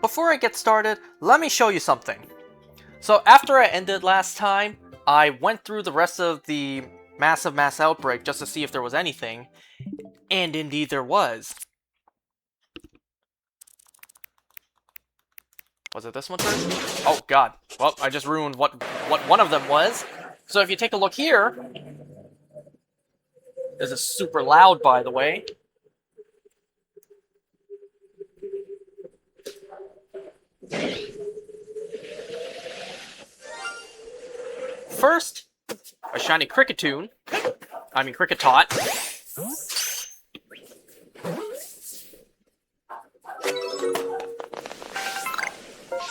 before I get started, let me show you something. So after I ended last time, I went through the rest of the massive mass outbreak just to see if there was anything, and indeed there was. Was it this one first? Oh god. Well, I just ruined what one of them was. So if you take a look here, this is super loud, by the way. First, a shiny Cricketoon. I mean Cricketot.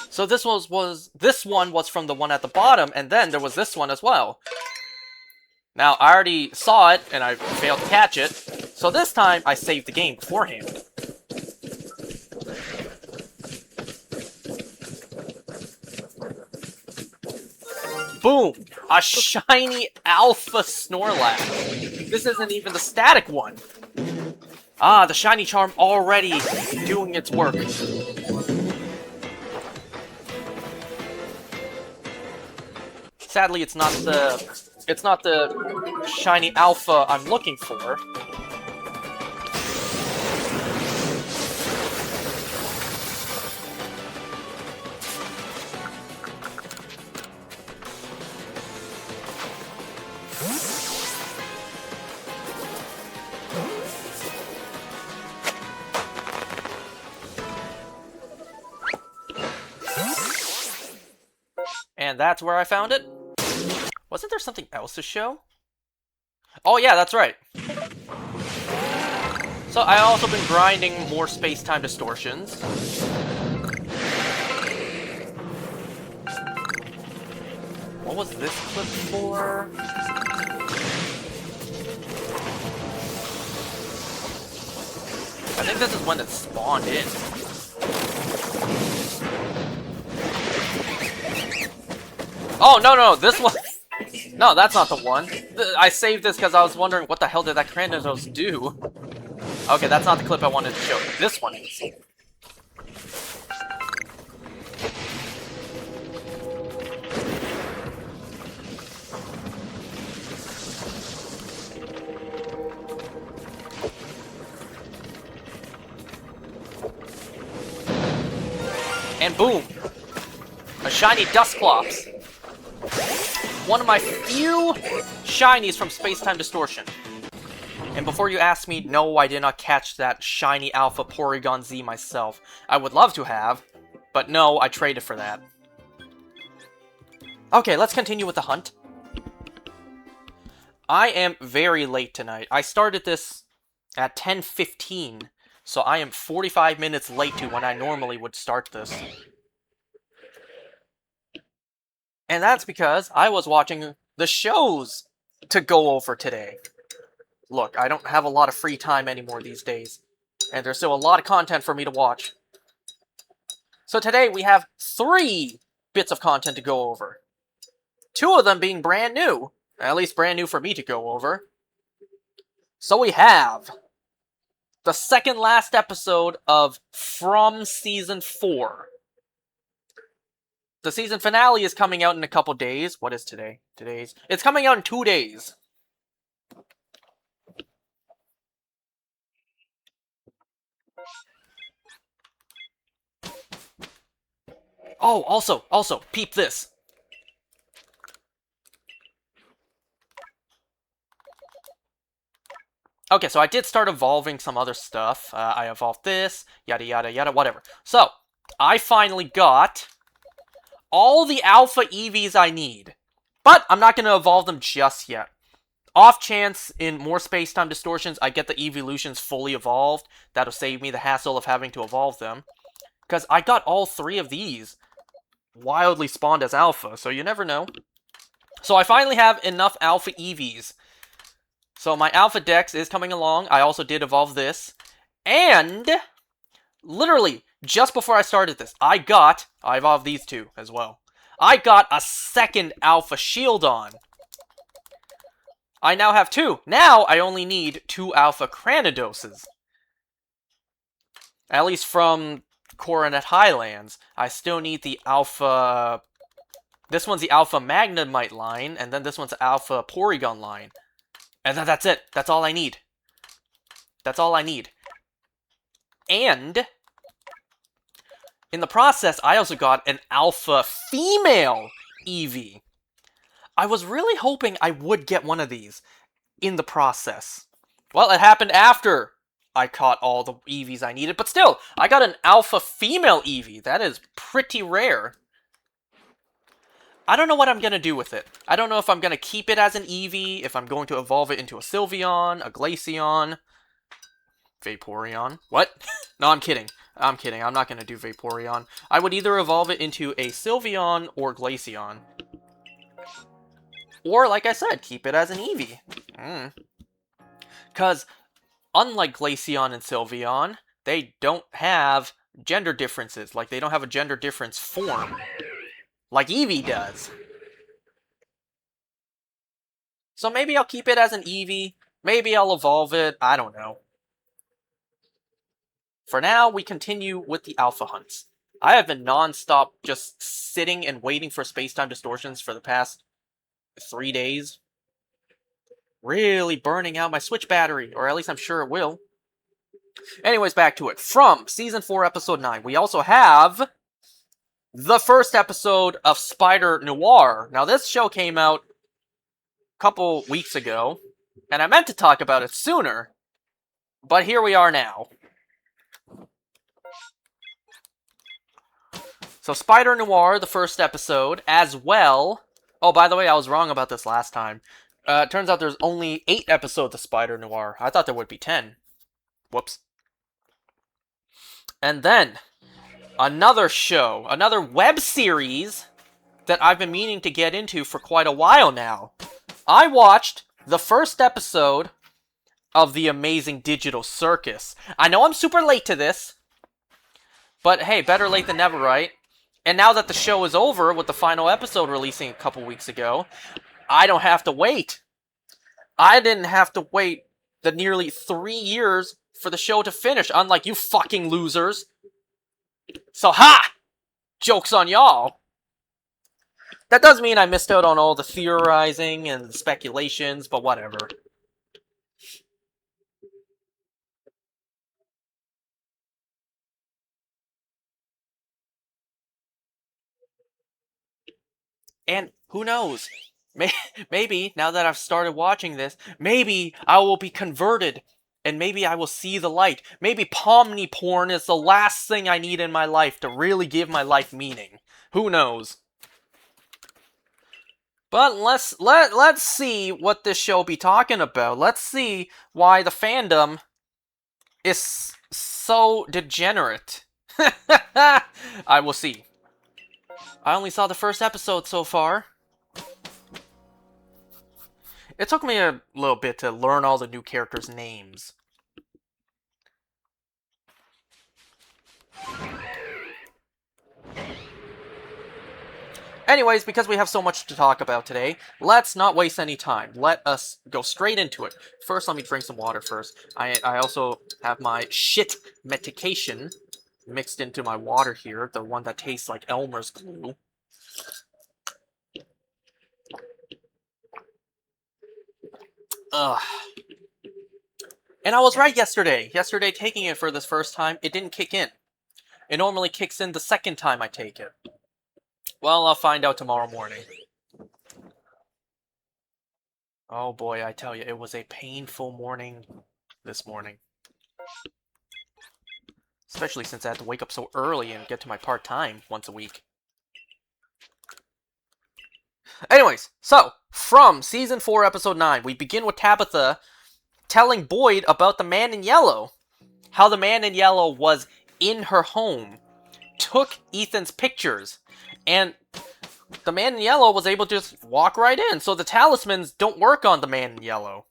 So this one was from the one at the bottom, and then there was this one as well. Now I already saw it and I failed to catch it, so this time I saved the game beforehand. Boom! A shiny Alpha Snorlax. This isn't even the static one. Ah, the shiny charm already doing its work. Sadly, it's not the shiny Alpha I'm looking for. And that's where I found it. Wasn't there something else to show? Oh yeah, that's right. So I've also been grinding more space-time distortions. What was this clip for? I think this is when it spawned in. Oh, no, this one... No, that's not the one. I saved this because I was wondering what the hell did that Cranidos do? Okay, that's not the clip I wanted to show. This one is. And boom! A shiny Dusclops. One of my few shinies from Space-Time Distortion. And before you ask me, no, I did not catch that shiny Alpha Porygon Z myself. I would love to have, but no, I traded for that. Okay, let's continue with the hunt. I am very late tonight. I started this at 10:15, so I am 45 minutes late to when I normally would start this. And that's because I was watching the shows to go over today. Look, I don't have a lot of free time anymore these days, and there's still a lot of content for me to watch. So today we have 3 bits of content to go over. 2 of them being brand new, at least brand new for me to go over. So we have the second last episode of From Season 4. The season finale is coming out in a couple days. What is today? It's coming out in 2 days. Oh, also, peep this. Okay, so I did start evolving some other stuff. I evolved this, yada yada yada, whatever. So, I finally got all the Alpha EVs I need. But I'm not going to evolve them just yet. Off chance, in more space-time distortions, I get the evolutions fully evolved. That'll save me the hassle of having to evolve them. Because I got all 3 of these wildly spawned as Alpha, so you never know. So I finally have enough Alpha EVs. So my Alpha Dex is coming along. I also did evolve this. And, literally, just before I started this, I evolved these 2 as well. I got a second Alpha Shieldon. I now have 2. Now I only need 2 Alpha Cranidoses. At least from Coronet Highlands. I still need the Alpha... This one's the Alpha Magnemite line, and then this one's the Alpha Porygon line. And then that's it. That's all I need. That's all I need. And in the process, I also got an Alpha Female Eevee. I was really hoping I would get one of these in the process. Well, it happened after I caught all the Eevees I needed, but still, I got an Alpha Female Eevee. That is pretty rare. I don't know what I'm going to do with it. I don't know if I'm going to keep it as an Eevee, if I'm going to evolve it into a Sylveon, a Glaceon, Vaporeon. What? No, I'm kidding. I'm kidding. I'm not going to do Vaporeon. I would either evolve it into a Sylveon or Glaceon. Or, like I said, keep it as an Eevee. Because, unlike Glaceon and Sylveon, they don't have gender differences. Like, they don't have a gender difference form. Like Eevee does. So maybe I'll keep it as an Eevee. Maybe I'll evolve it. I don't know. For now, we continue with the Alpha hunts. I have been non-stop just sitting and waiting for space-time distortions for the past 3 days. Really burning out my Switch battery, or at least I'm sure it will. Anyways, back to it. From Season 4, Episode 9, we also have the first episode of Spider Noir. Now, this show came out a couple weeks ago, and I meant to talk about it sooner, but here we are now. So, Spider Noir, the first episode, as well... Oh, by the way, I was wrong about this last time. Turns out there's only 8 episodes of Spider Noir. I thought there would be 10. Whoops. And then, another show, another web series that I've been meaning to get into for quite a while now. I watched the first episode of The Amazing Digital Circus. I know I'm super late to this, but hey, better late than never, right? And now that the show is over, with the final episode releasing a couple weeks ago, I don't have to wait. I didn't have to wait the nearly 3 years for the show to finish, unlike you fucking losers. So, ha! Joke's on y'all. That does mean I missed out on all the theorizing and speculations, but whatever. And who knows? Maybe, now that I've started watching this, maybe I will be converted, and maybe I will see the light. Maybe Pomni porn is the last thing I need in my life to really give my life meaning. Who knows? But let's see what this show be talking about. Let's see why the fandom is so degenerate. I will see. I only saw the first episode so far. It took me a little bit to learn all the new characters' names. Anyways, because we have so much to talk about today, let's not waste any time. Let us go straight into it. First, let me drink some water first. I also have my shit medication mixed into my water here, the one that tastes like Elmer's glue. Ugh. And I was right yesterday. Yesterday, taking it for this first time, it didn't kick in. It normally kicks in the second time I take it. Well, I'll find out tomorrow morning. Oh boy, I tell you, it was a painful morning this morning. Especially since I had to wake up so early and get to my part-time once a week. Anyways, so, from Season 4, Episode 9, we begin with Tabitha telling Boyd about the Man in Yellow. How the Man in Yellow was in her home, took Ethan's pictures, and the Man in Yellow was able to just walk right in, so the talismans don't work on the Man in Yellow.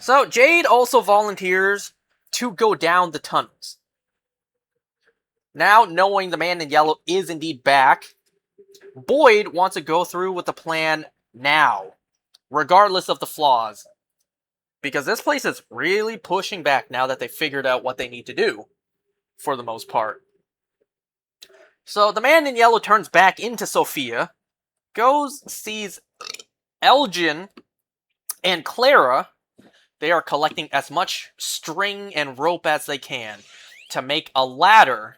So, Jade also volunteers to go down the tunnels. Now, knowing the Man in Yellow is indeed back, Boyd wants to go through with the plan now. regardless of the flaws. Because this place is really pushing back now that they figured out what they need to do, for the most part. So the man in yellow turns back into Sophia, goes, sees Elgin and Clara. They are collecting as much string and rope as they can to make a ladder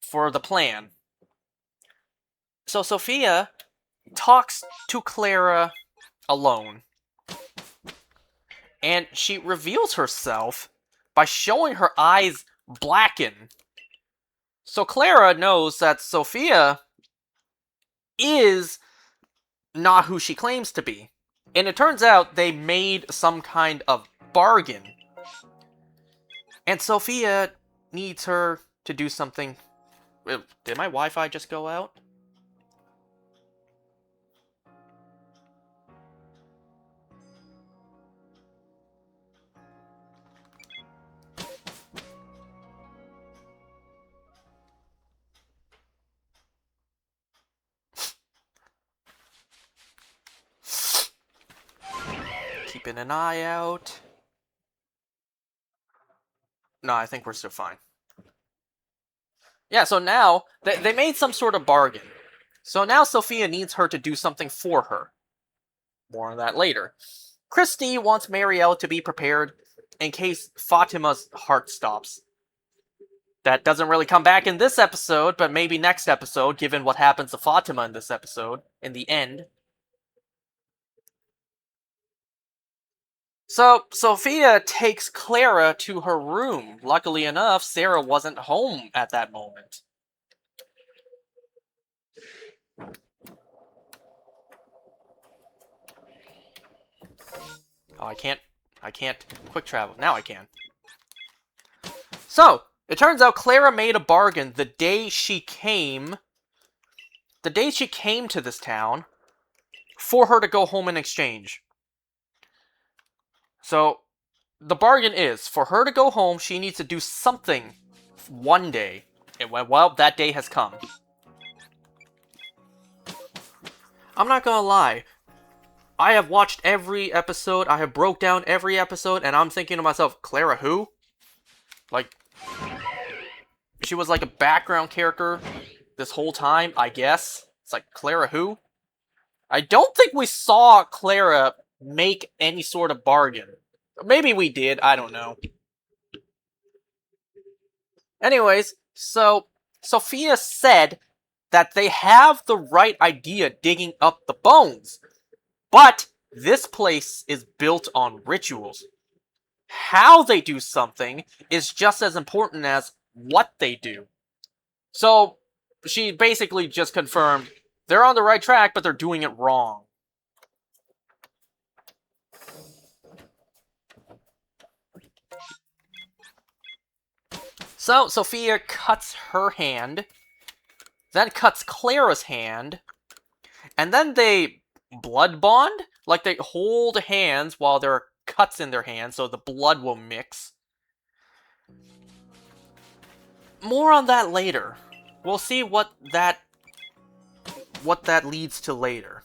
for the plan. So Sophia talks to Clara alone. And she reveals herself by showing her eyes blacken. So Clara knows that Sophia is not who she claims to be. And it turns out they made some kind of bargain. And Sophia needs her to do something. Did my Wi-Fi just go out? Keeping an eye out. No, I think we're still fine. Yeah, so now, they made some sort of bargain. So now Sophia needs her to do something for her. More on that later. Christy wants Marielle to be prepared in case Fatima's heart stops. That doesn't really come back in this episode, but maybe next episode, given what happens to Fatima in this episode, in the end. So, Sophia takes Clara to her room. Luckily enough, Sarah wasn't home at that moment. Oh, I can't quick travel. Now I can. So, it turns out Clara made a bargain the day she came to this town for her to go home in exchange. So, the bargain is, for her to go home, she needs to do something one day. And well, that day has come. I'm not gonna lie. I have watched every episode, I have broke down every episode, and I'm thinking to myself, Clara who? Like, she was like a background character this whole time, I guess. It's like, Clara who? I don't think we saw Clara make any sort of bargain. Maybe we did, I don't know. Anyways, so Sophia said that they have the right idea digging up the bones. But this place is built on rituals. How they do something is just as important as what they do. So, she basically just confirmed they're on the right track, but they're doing it wrong. So, Sophia cuts her hand, then cuts Clara's hand, and then they blood bond? Like, they hold hands while there are cuts in their hands, so the blood will mix. More on that later. We'll see what that leads to later.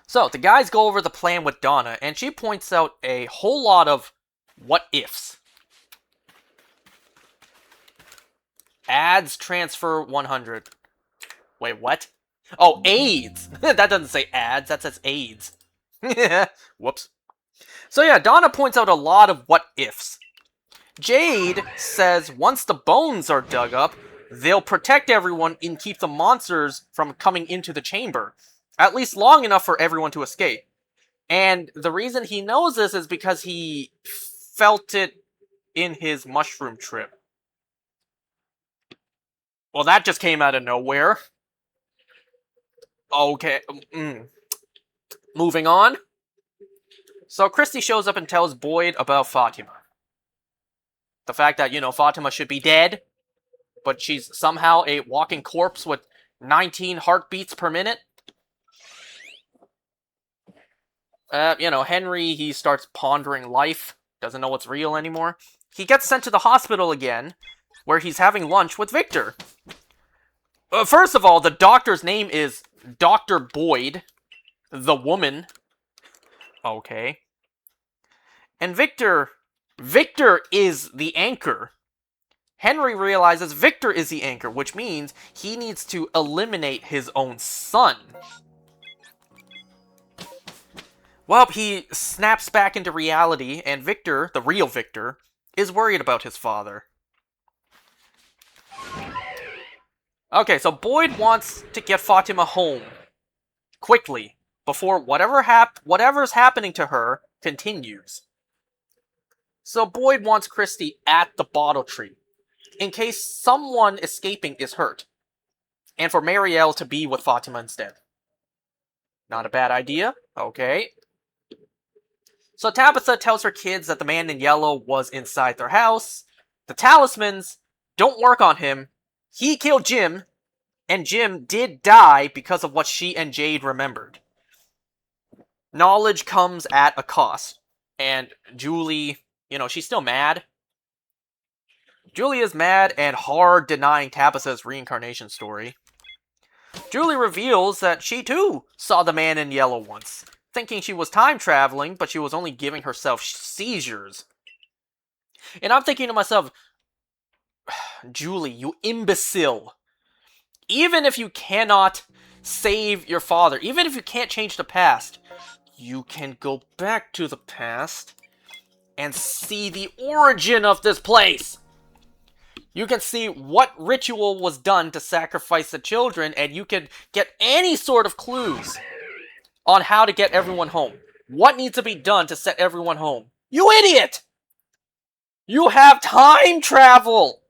So, the guys go over the plan with Donna, and she points out a whole lot of what-ifs. Ads transfer 100. Wait, what? Oh, AIDS! That doesn't say ads, that says AIDS. Whoops. So yeah, Donna points out a lot of what-ifs. Jade says once the bones are dug up, they'll protect everyone and keep the monsters from coming into the chamber. At least long enough for everyone to escape. And the reason he knows this is because he felt it in his mushroom trip. Well, that just came out of nowhere. Okay. Moving on. So Christy shows up and tells Boyd about Fatima. The fact that, Fatima should be dead, but she's somehow a walking corpse with 19 heartbeats per minute. Henry, he starts pondering life, doesn't know what's real anymore. He gets sent to the hospital again, where he's having lunch with Victor. First of all, the doctor's name is Dr. Boyd, the woman. Okay. And Victor is the anchor. Henry realizes Victor is the anchor, which means he needs to eliminate his own son. Well, he snaps back into reality, and Victor, the real Victor, is worried about his father. Okay, so Boyd wants to get Fatima home quickly before whatever's happening to her continues. So Boyd wants Christy at the bottle tree in case someone escaping is hurt, and for Marielle to be with Fatima instead. Not a bad idea. Okay. So Tabitha tells her kids that the man in yellow was inside their house. The talismans don't work on him. He killed Jim, and Jim did die because of what she and Jade remembered. Knowledge comes at a cost. And Julie, she's still mad. Julie is mad and hard denying Tabitha's reincarnation story. Julie reveals that she too saw the man in yellow once, thinking she was time traveling, but she was only giving herself seizures. And I'm thinking to myself, Julie, you imbecile. Even if you cannot save your father, even if you can't change the past, you can go back to the past and see the origin of this place. You can see what ritual was done to sacrifice the children, and you can get any sort of clues on how to get everyone home. What needs to be done to set everyone home? You idiot! You have time travel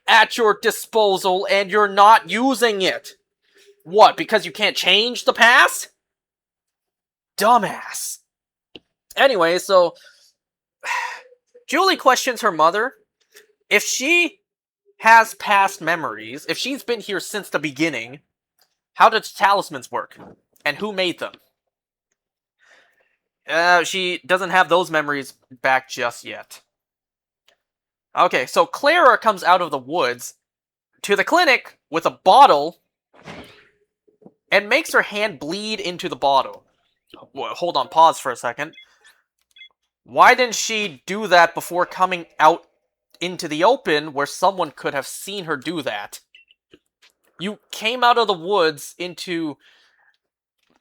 at your disposal, and you're not using it. What, because you can't change the past? Dumbass. Anyway, so Julie questions her mother. If she has past memories, if she's been here since the beginning, how does talismans work? And who made them? She doesn't have those memories back just yet. Okay, so Clara comes out of the woods to the clinic with a bottle and makes her hand bleed into the bottle. Hold on, pause for a second. Why didn't she do that before coming out into the open where someone could have seen her do that? You came out of the woods into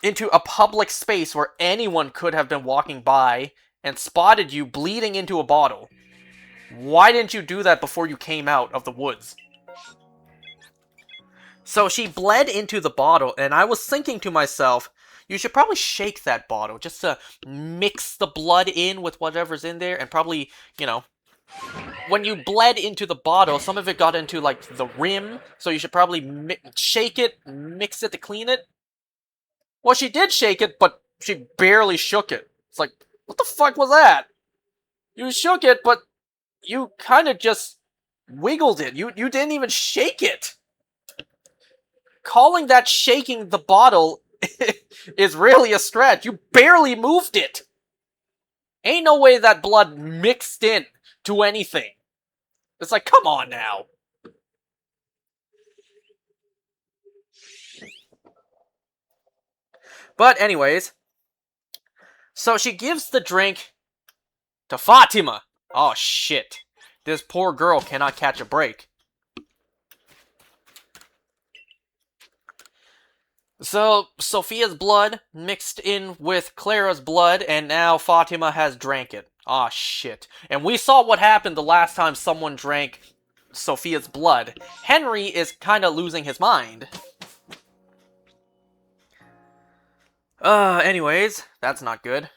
a public space where anyone could have been walking by and spotted you bleeding into a bottle. Why didn't you do that before you came out of the woods? So she bled into the bottle, and I was thinking to myself, you should probably shake that bottle just to mix the blood in with whatever's in there, and probably, when you bled into the bottle, some of it got into, the rim, so you should probably shake it, mix it to clean it. Well, she did shake it, but she barely shook it. It's like, what the fuck was that? You shook it, but you kind of just wiggled it. You didn't even shake it. Calling that shaking the bottle is really a stretch. You barely moved it. Ain't no way that blood mixed in to anything. It's like, come on now. But anyways, so she gives the drink to Fatima. Oh shit. This poor girl cannot catch a break. So, Sophia's blood mixed in with Clara's blood, and now Fatima has drank it. Aw, shit. And we saw what happened the last time someone drank Sophia's blood. Henry is kinda losing his mind. Anyways, that's not good.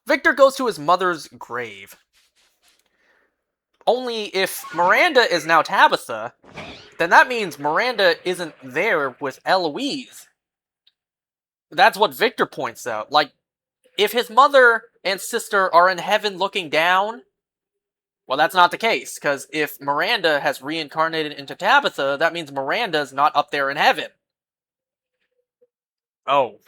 Victor goes to his mother's grave. Only if Miranda is now Tabitha, then that means Miranda isn't there with Eloise. That's what Victor points out. If his mother and sister are in heaven looking down, well, that's not the case, because if Miranda has reincarnated into Tabitha, that means Miranda's not up there in heaven. Oh.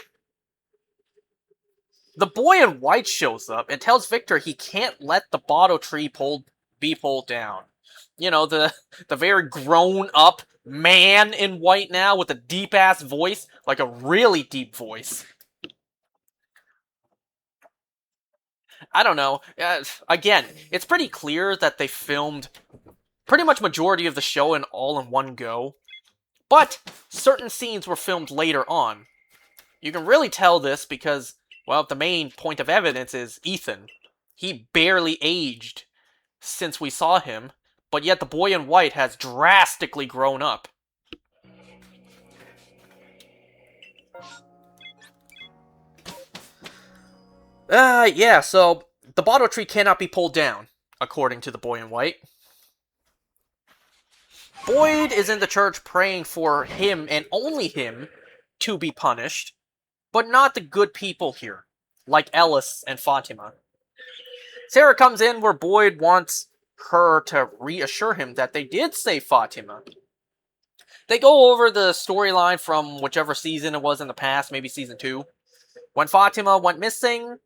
The boy in white shows up and tells Victor he can't let the bottle tree be pulled down. The very grown-up man in white now with a deep-ass voice, like a really deep voice. I don't know. Again, it's pretty clear that they filmed pretty much majority of the show all in one go. But certain scenes were filmed later on. You can really tell this because, well, the main point of evidence is Ethan. He barely aged since we saw him, but yet the boy in white has drastically grown up. Yeah, so the bottle tree cannot be pulled down, according to the boy in white. Boyd is in the church praying for him and only him to be punished, but not the good people here, like Ellis and Fatima. Sarah comes in where Boyd wants her to reassure him that they did save Fatima. They go over the storyline from whichever season it was in the past, maybe season 2, when Fatima went missing,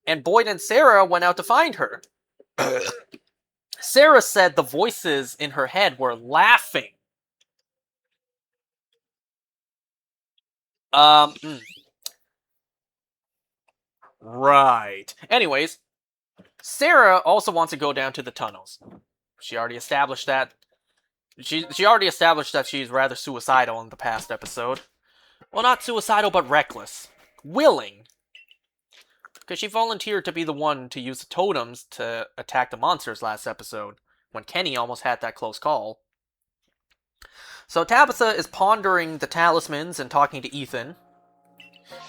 and Boyd and Sarah went out to find her. Sarah said the voices in her head were laughing. Right. Anyways, Sarah also wants to go down to the tunnels. She already established that. She already established that she's rather suicidal in the past episode. Well, not suicidal, but reckless. Willing. Because she volunteered to be the one to use the totems to attack the monsters last episode, when Kenny almost had that close call. So Tabitha is pondering the talismans and talking to Ethan.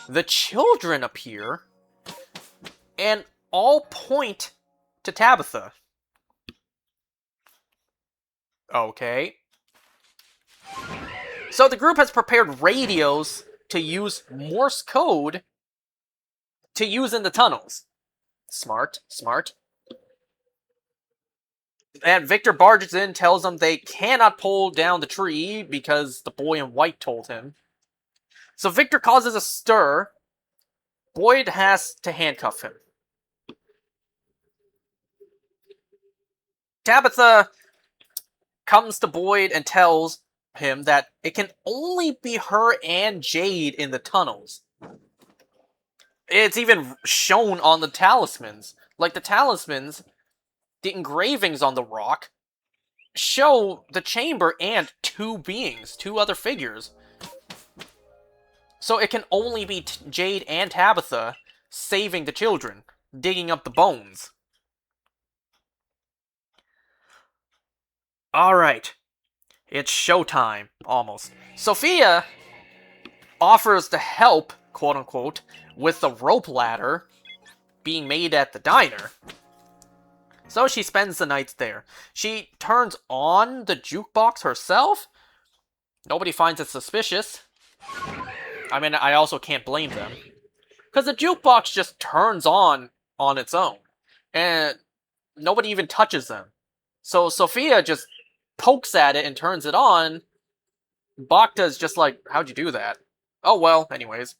The children appear, and all point to Tabitha. Okay. So the group has prepared radios to use Morse code to use in the tunnels. Smart, smart. And Victor barges in, tells them they cannot pull down the tree because the boy in white told him. So Victor causes a stir. Boyd has to handcuff him. Tabitha comes to Boyd and tells him that it can only be her and Jade in the tunnels. It's even shown on the talismans. Like, the talismans, the engravings on the rock, show the chamber and two beings, two other figures. So it can only be Jade and Tabitha saving the children, digging up the bones. Alright. It's showtime, almost. Sophia offers to help, quote-unquote, with the rope ladder being made at the diner. So she spends the night there. She turns on the jukebox herself. Nobody finds it suspicious. I mean, I also can't blame them. Because the jukebox just turns on its own. And nobody even touches them. So Sophia just pokes at it and turns it on. Bacta's just like, how'd you do that? Oh well, anyways.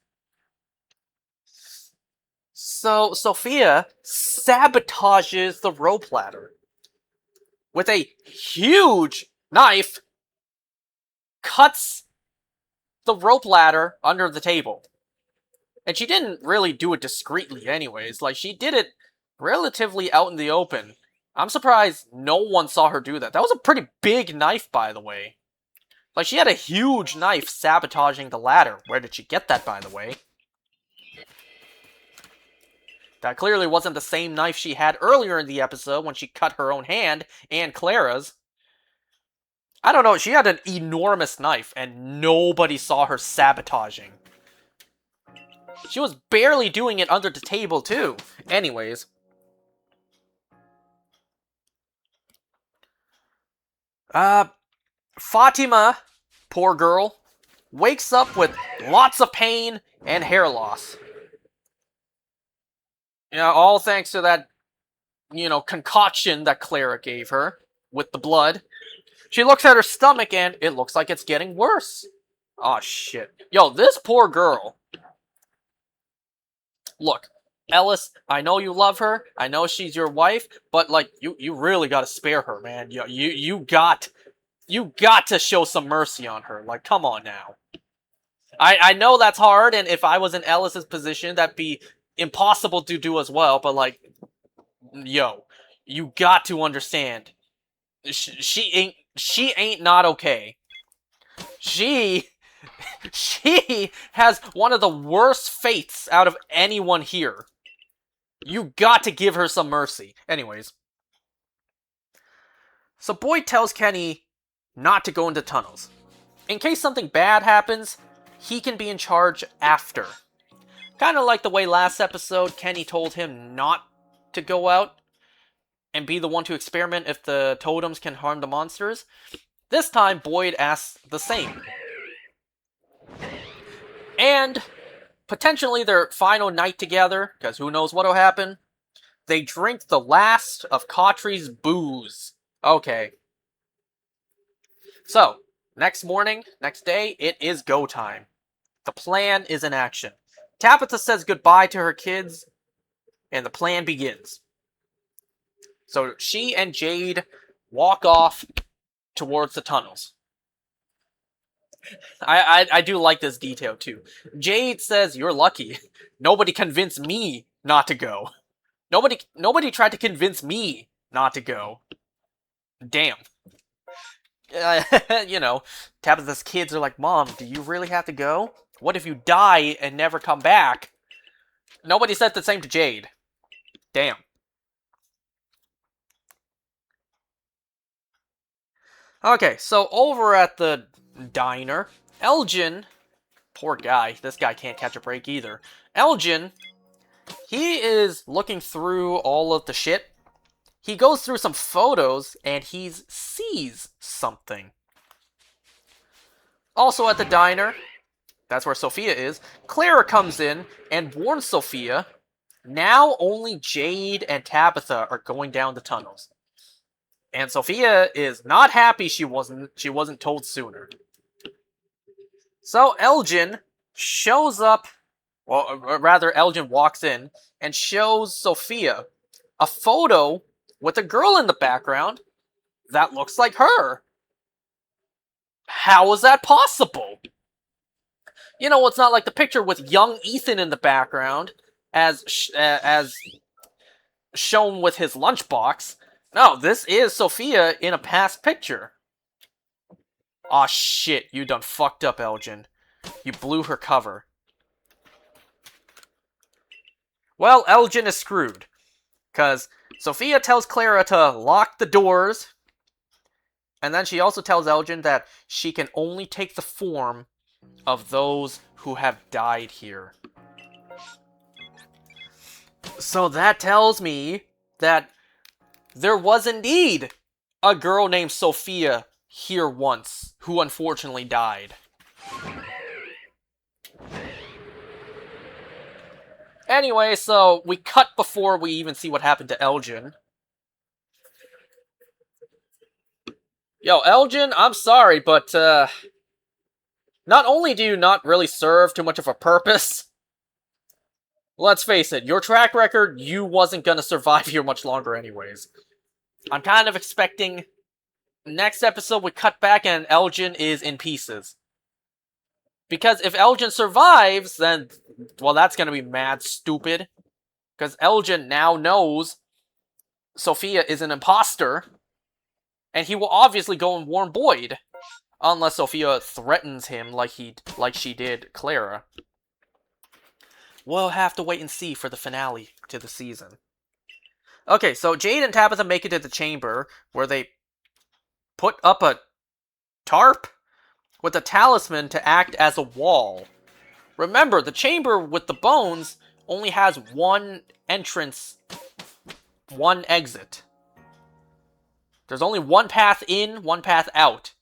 So Sophia sabotages the rope ladder with a huge knife, cuts the rope ladder under the table. And she didn't really do it discreetly anyways. Like, she did it relatively out in the open. I'm surprised no one saw her do that. That was a pretty big knife, by the way. Like, she had a huge knife sabotaging the ladder. Where did she get that, by the way? That clearly wasn't the same knife she had earlier in the episode when she cut her own hand and Clara's. I don't know, she had an enormous knife and nobody saw her sabotaging. She was barely doing it under the table too. Anyways. Fatima, poor girl, wakes up with lots of pain and hair loss. You know, all thanks to that, concoction that Clara gave her with the blood. She looks at her stomach and it looks like it's getting worse. Oh shit. Yo, this poor girl. Look, Ellis, I know you love her. I know she's your wife, but like, you really gotta spare her, man. You got to show some mercy on her. Like, come on now. I know that's hard, and if I was in Ellis's position, that'd be impossible to do as well, but like, yo, you got to understand. She ain't not okay. She she has one of the worst fates out of anyone here. You got to give her some mercy. Anyways. So Boyd tells Kenny not to go into tunnels. In case something bad happens, he can be in charge after. Kind of like the way last episode Kenny told him not to go out and be the one to experiment if the totems can harm the monsters. This time, Boyd asks the same. And potentially their final night together, because who knows what'll happen. They drink the last of Cautry's booze. Okay. So, next morning, next day, it is go time. The plan is in action. Tabitha says goodbye to her kids, and the plan begins. So she and Jade walk off towards the tunnels. I do like this detail too. Jade says, "You're lucky. Nobody convinced me not to go. Nobody tried to convince me not to go." Damn. You know, Tabitha's kids are like, "Mom, do you really have to go? What if you die and never come back?" Nobody said the same to Jade. Damn. Okay, so over at the diner, Elgin, poor guy, this guy can't catch a break either. Elgin, he is looking through all of the shit. He goes through some photos and he sees something. Also at the diner, that's where Sophia is, Clara comes in and warns Sophia, now only Jade and Tabitha are going down the tunnels. And Sophia is not happy she wasn't told sooner. So Elgin shows up, well, rather Elgin walks in and shows Sophia a photo with a girl in the background that looks like her. How is that possible? You know, it's not like the picture with young Ethan in the background, as shown with his lunchbox. No, this is Sophia in a past picture. Aw shit, you done fucked up, Elgin. You blew her cover. Well, Elgin is screwed. Because Sophia tells Clara to lock the doors. And then she also tells Elgin that she can only take the form of those who have died here. So that tells me that there was indeed a girl named Sophia here once, who unfortunately died. Anyway, so we cut before we even see what happened to Elgin. Yo, Elgin, I'm sorry, but, not only do you not really serve too much of a purpose, let's face it, your track record, you wasn't gonna survive here much longer anyways. I'm kind of expecting next episode we cut back and Elgin is in pieces. Because if Elgin survives, then, well, that's gonna be mad stupid. Because Elgin now knows Sophia is an imposter, and he will obviously go and warn Boyd. Unless Sophia threatens him like she did Clara. We'll have to wait and see for the finale to the season. Okay, so Jade and Tabitha make it to the chamber, where they put up a tarp with a talisman to act as a wall. Remember, the chamber with the bones only has one entrance, one exit. There's only one path in, one path out.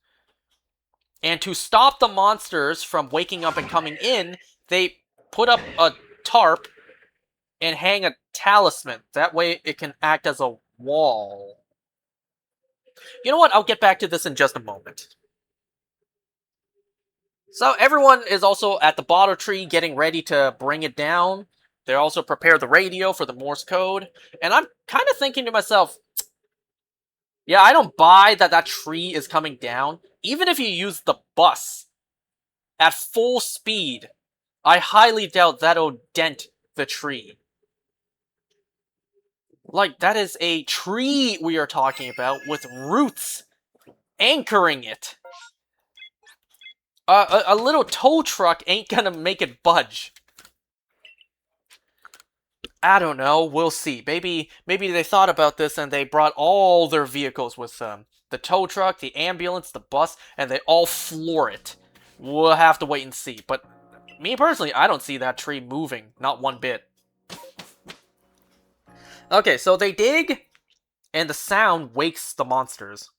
And to stop the monsters from waking up and coming in, they put up a tarp and hang a talisman. That way it can act as a wall. You know what? I'll get back to this in just a moment. So everyone is also at the bottle tree getting ready to bring it down. They also prepare the radio for the Morse code. And I'm kind of thinking to myself, yeah, I don't buy that tree is coming down. Even if you use the bus at full speed, I highly doubt that'll dent the tree. Like, that is a tree we are talking about with roots anchoring it. A little tow truck ain't gonna make it budge. I don't know. We'll see. Maybe they thought about this and they brought all their vehicles with them. The tow truck, the ambulance, the bus, and they all floor it. We'll have to wait and see. But me personally, I don't see that tree moving. Not one bit. Okay, so they dig, and the sound wakes the monsters.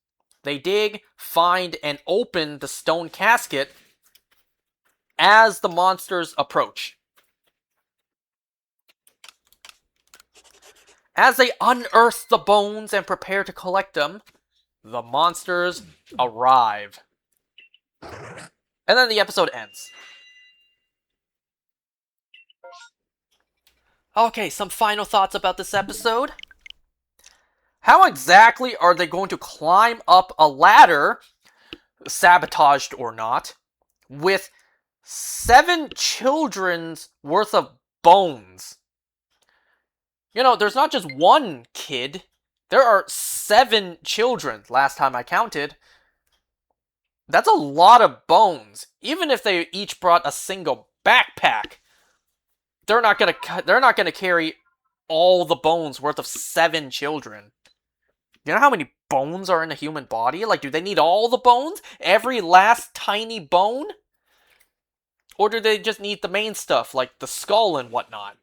They dig, find, and open the stone casket as the monsters approach. As they unearth the bones and prepare to collect them, the monsters arrive. And then the episode ends. Okay, some final thoughts about this episode. How exactly are they going to climb up a ladder, sabotaged or not, with 7 children's worth of bones? You know, there's not just one kid. There are 7 children, last time I counted. That's a lot of bones. Even if they each brought a single backpack, they're not gonna carry all the bones worth of 7 children. You know how many bones are in a human body? Like, do they need all the bones? Every last tiny bone? Or do they just need the main stuff, like the skull and whatnot?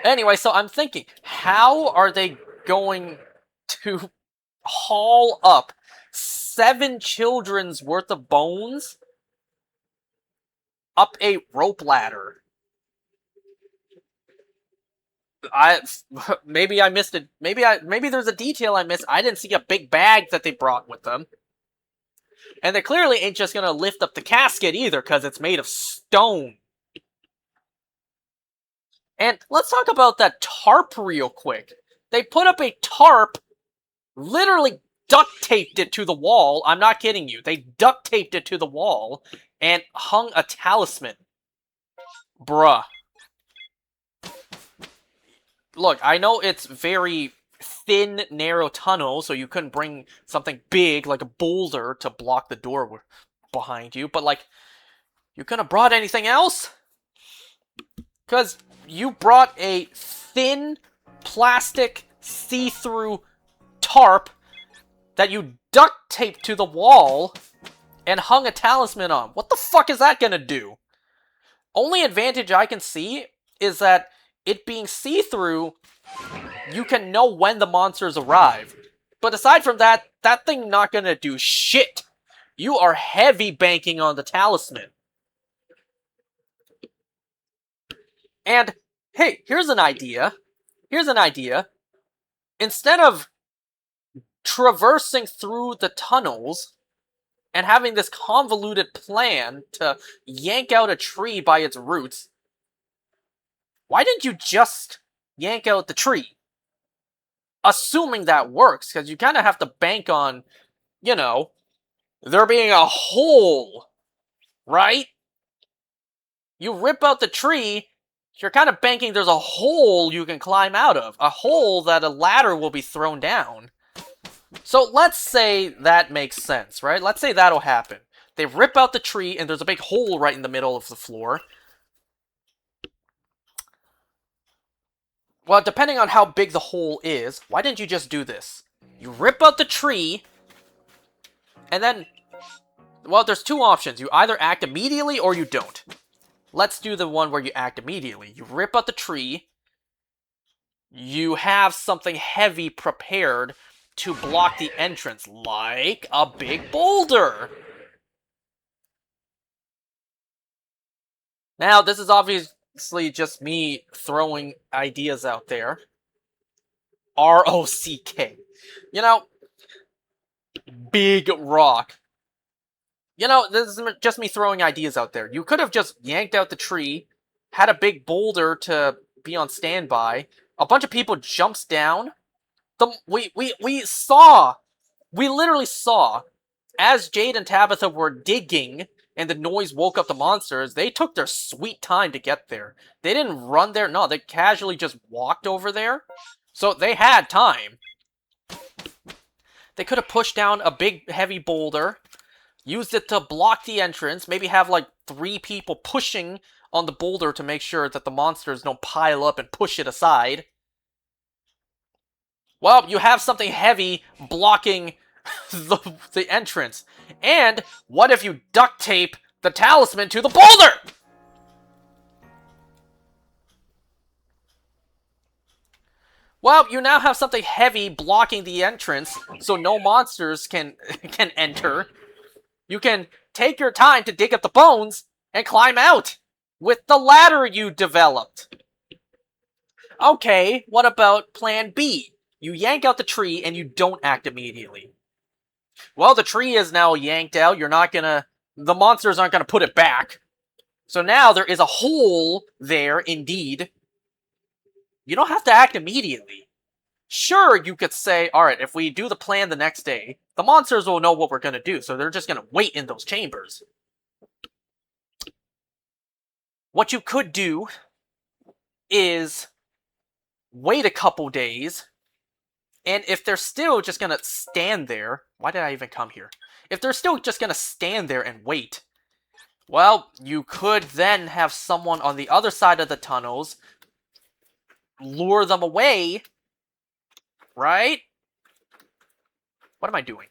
Anyway, so I'm thinking, how are they going to haul up 7 children's worth of bones up a rope ladder? Maybe I missed it. Maybe there's a detail I missed. I didn't see a big bag that they brought with them. And they clearly ain't just gonna lift up the casket either, because it's made of stone. And let's talk about that tarp real quick. They put up a tarp, literally duct taped it to the wall. I'm not kidding you. They duct taped it to the wall and hung a talisman. Bruh. Look, I know it's very thin, narrow tunnel, so you couldn't bring something big like a boulder to block the door behind you, but like, you couldn't have brought anything else? Because you brought a thin, plastic, see-through tarp that you duct taped to the wall and hung a talisman on. What the fuck is that gonna do? Only advantage I can see is that it being see-through, you can know when the monsters arrive. But aside from that, that thing not gonna do shit. You are heavy banking on the talisman. And, hey, here's an idea. Instead of traversing through the tunnels and having this convoluted plan to yank out a tree by its roots, why didn't you just yank out the tree? Assuming that works, because you kind of have to bank on, you know, there being a hole, right? You rip out the tree, you're kind of banking there's a hole you can climb out of. A hole that a ladder will be thrown down. So let's say that makes sense, right? Let's say that'll happen. They rip out the tree, and there's a big hole right in the middle of the floor. Well, depending on how big the hole is, why didn't you just do this? You rip out the tree, and then, well, there's 2 options. You either act immediately or you don't. Let's do the one where you act immediately. You rip out the tree, you have something heavy prepared to block the entrance, like a big boulder. Now, this is obviously just me throwing ideas out there. R-O-C-K. You know, big rock. You know, this is just me throwing ideas out there. You could have just yanked out the tree, had a big boulder to be on standby. A bunch of people jumps down. We literally saw, as Jade and Tabitha were digging and the noise woke up the monsters, they took their sweet time to get there. They didn't run there. No, they casually just walked over there. So they had time. They could have pushed down a big, heavy boulder, used it to block the entrance, maybe have like 3 people pushing on the boulder to make sure that the monsters don't pile up and push it aside. Well, you have something heavy blocking the entrance. And what if you duct tape the talisman to the boulder? Well, you now have something heavy blocking the entrance, so no monsters can enter. You can take your time to dig up the bones and climb out with the ladder you developed. Okay, what about plan B? You yank out the tree and you don't act immediately. Well, the tree is now yanked out. The monsters aren't gonna put it back. So now there is a hole there, indeed. You don't have to act immediately. Sure, you could say, alright, if we do the plan the next day, the monsters will know what we're gonna do, so they're just gonna wait in those chambers. What you could do is wait a couple days, and if they're still just gonna stand there... Why did I even come here? If they're still just gonna stand there and wait, well, you could then have someone on the other side of the tunnels lure them away, right? What am I doing?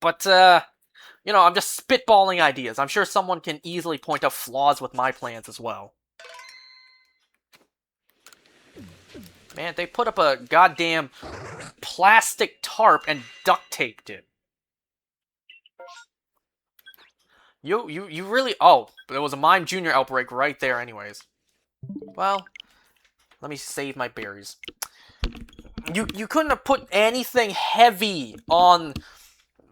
But, you know, I'm just spitballing ideas. I'm sure someone can easily point out flaws with my plans as well. Man, they put up a goddamn plastic tarp and duct taped it. You really... Oh, there was a Mime Jr. outbreak right there anyways. Well, let me save my berries. You couldn't have put anything heavy on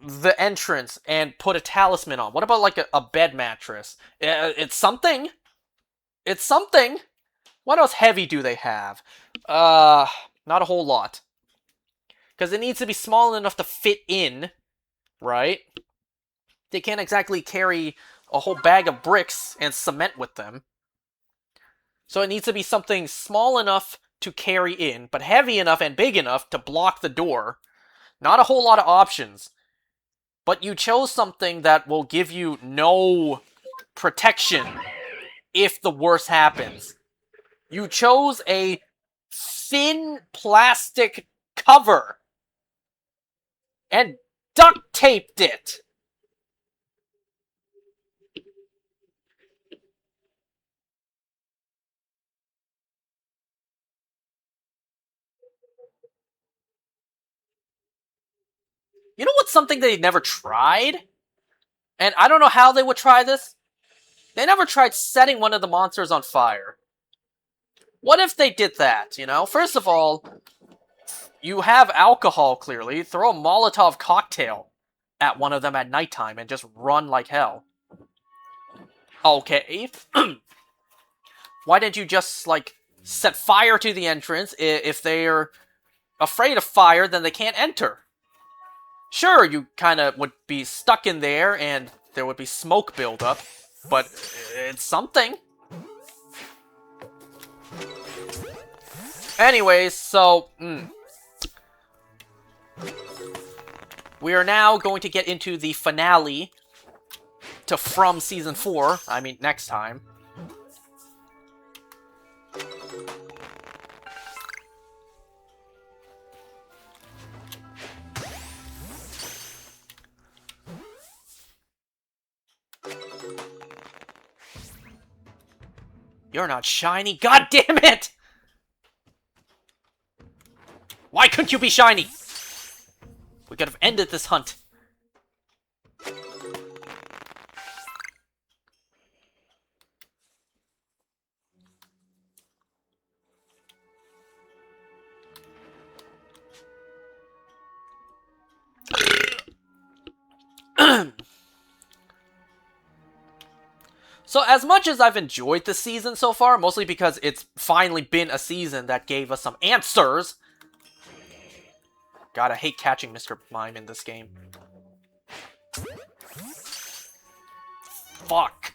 the entrance and put a talisman on. What about like a bed mattress? It's something. It's something. What else heavy do they have? Not a whole lot. Because it needs to be small enough to fit in, right? They can't exactly carry a whole bag of bricks and cement with them. So it needs to be something small enough to carry in, but heavy enough and big enough to block the door. Not a whole lot of options. But you chose something that will give you no protection if the worst happens. You chose a thin plastic cover and duct taped it. You know what's something they never tried? And I don't know how they would try this. They never tried setting one of the monsters on fire. What if they did that, you know? First of all, you have alcohol, clearly. Throw a Molotov cocktail at one of them at nighttime and just run like hell. Okay. Why didn't you just, like, set fire to the entrance? If they're afraid of fire, then they can't enter. Sure, you kind of would be stuck in there and there would be smoke buildup, but it's something. Anyways, so... we are now going to get into the finale to From Season 4. I mean, next time. You're not shiny. God damn it! Why couldn't you be shiny? We could have ended this hunt. So as much as I've enjoyed the season so far, mostly because it's finally been a season that gave us some answers. God, I hate catching Mr. Mime in this game. Fuck.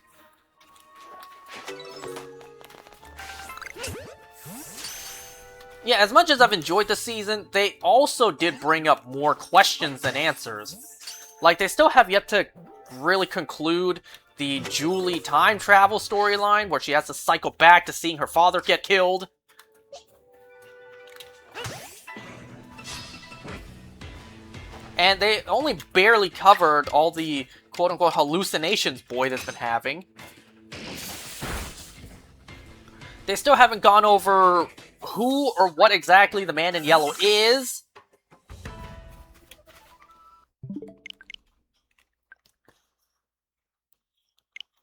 Yeah, as much as I've enjoyed the season, they also did bring up more questions than answers. Like, they still have yet to really conclude the Julie time travel storyline, where she has to cycle back to seeing her father get killed. And they only barely covered all the quote-unquote hallucinations Boyd has been having. They still haven't gone over who or what exactly the Man in Yellow is.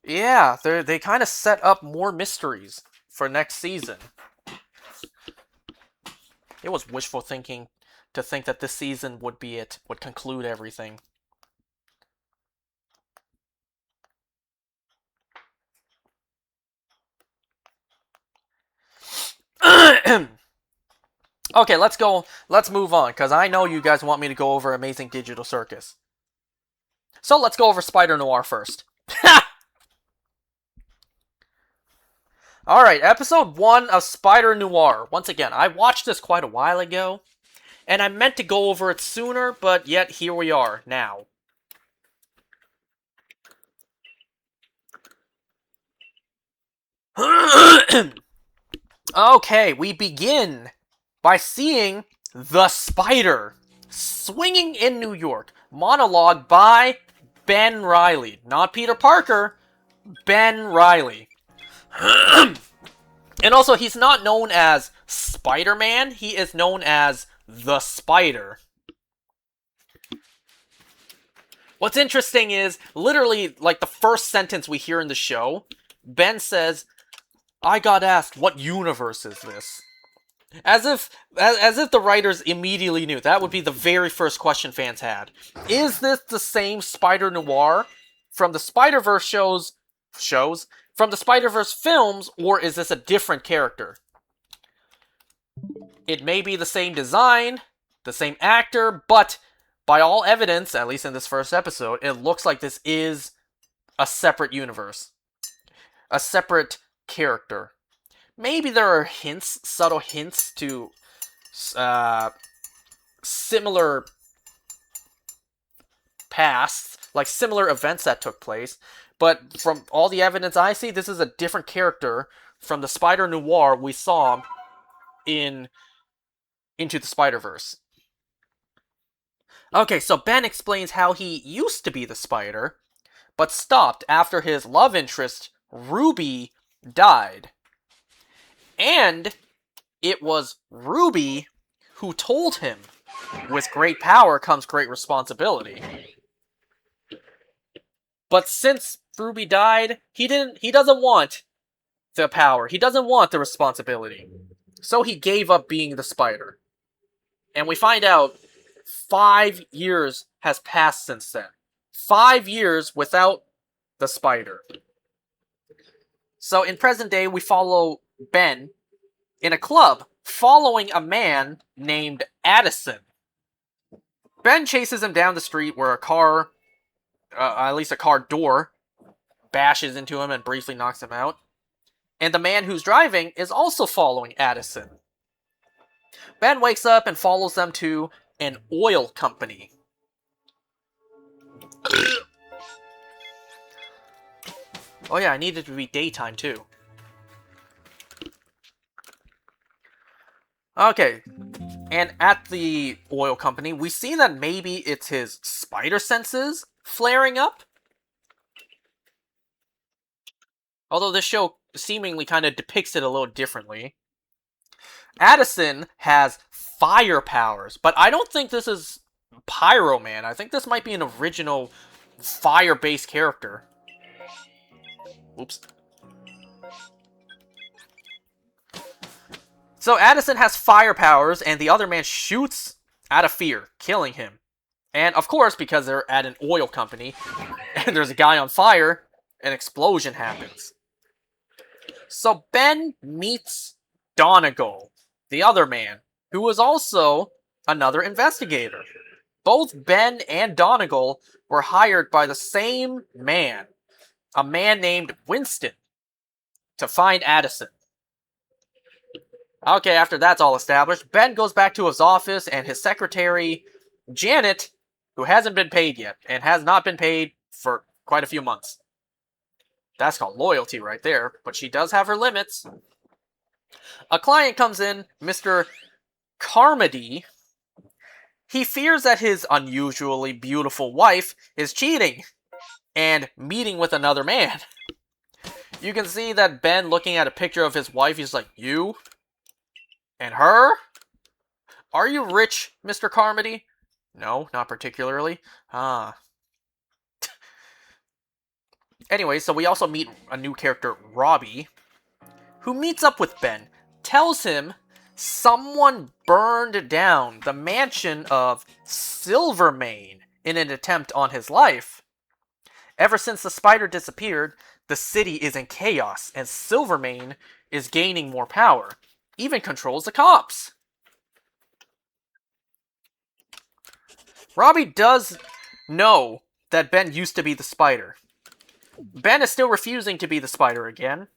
Yeah, they kind of set up more mysteries for next season. It was wishful thinking to think that this season would be it, would conclude everything. Okay, let's go. Let's move on, because I know you guys want me to go over Amazing Digital Circus. So let's go over Spider Noir first. Alright, episode 1 of Spider Noir. Once again, I watched this quite a while ago, and I meant to go over it sooner, but yet here we are, now. Okay, we begin by seeing the Spider swinging in New York. Monologue by Ben Reilly. Not Peter Parker, Ben Reilly. And also, he's not known as Spider-Man, he is known as the Spider. What's interesting is, literally, like, the first sentence we hear in the show, Ben says, I got asked, what universe is this? As if the writers immediately knew. That would be the very first question fans had. Is this the same Spider Noir from the Spider-Verse shows, from the Spider-Verse films, or is this a different character? It may be the same design, the same actor, but by all evidence, at least in this first episode, it looks like this is a separate universe. A separate character. Maybe there are hints, subtle hints to similar pasts, like similar events that took place, but from all the evidence I see, this is a different character from the Spider Noir we saw in Into the Spider-Verse. Okay, so Ben explains how he used to be the Spider, but stopped after his love interest, Ruby, died. And it was Ruby who told him, with great power comes great responsibility. But since Ruby died, he doesn't want the power. He doesn't want the responsibility. So he gave up being the Spider. And we find out 5 years has passed since then. 5 years without the Spider. So in present day, we follow Ben in a club following a man named Addison. Ben chases him down the street where a car, at least a car door, bashes into him and briefly knocks him out. And the man who's driving is also following Addison. Ben wakes up and follows them to an oil company. Oh yeah, I needed it to be daytime too. Okay, and at the oil company, we see that maybe it's his spider senses flaring up. Although this show seemingly kind of depicts it a little differently. Addison has fire powers, but I don't think this is Pyro Man. I think this might be an original fire-based character. Oops. So Addison has fire powers, and the other man shoots out of fear, killing him. And of course, because they're at an oil company, and there's a guy on fire, an explosion happens. So Ben meets Donegal, the other man, who was also another investigator. Both Ben and Donegal were hired by the same man, a man named Winston, to find Addison. Okay, after that's all established, Ben goes back to his office and his secretary, Janet, who hasn't been paid yet, and has not been paid for quite a few months. That's called loyalty right there, but she does have her limits. A client comes in, Mr. Carmody. He fears that his unusually beautiful wife is cheating and meeting with another man. You can see that Ben, looking at a picture of his wife, he's like, you? And her? Are you rich, Mr. Carmody? No, not particularly. Ah. Anyway, so we also meet a new character, Robbie, who meets up with Ben, tells him someone burned down the mansion of Silvermane in an attempt on his life. Ever since the spider disappeared, the city is in chaos, and Silvermane is gaining more power. Even controls the cops. Robbie does know that Ben used to be the spider. Ben is still refusing to be the spider again.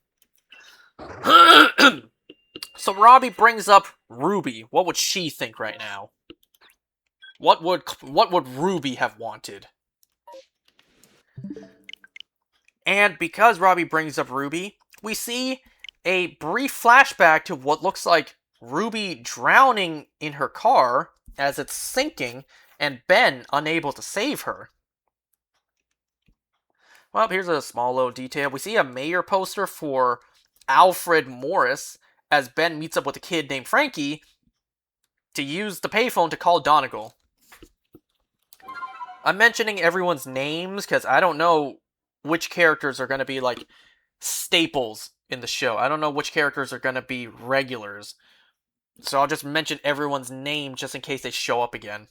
So Robbie brings up Ruby. What would she think right now? What would Ruby have wanted? And because Robbie brings up Ruby, we see a brief flashback to what looks like Ruby drowning in her car as it's sinking, and Ben unable to save her. Well, here's a small little detail. We see a mayor poster for Alfred Morris as Ben meets up with a kid named Frankie to use the payphone to call Donegal. I'm mentioning everyone's names because I don't know which characters are going to be like staples in the show. I don't know which characters are going to be regulars. So I'll just mention everyone's name just in case they show up again.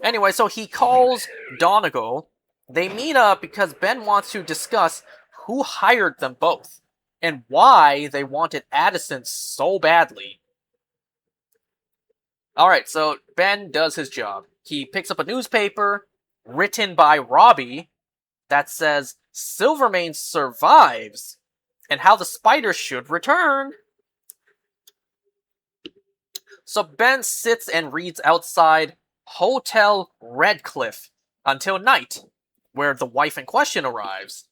Anyway, so he calls Donegal. They meet up because Ben wants to discuss who hired them both and why they wanted Addison so badly. Alright, so Ben does his job. He picks up a newspaper written by Robbie that says Silvermane survives and how the spider should return. So Ben sits and reads outside Hotel Redcliffe until night, where the wife in question arrives.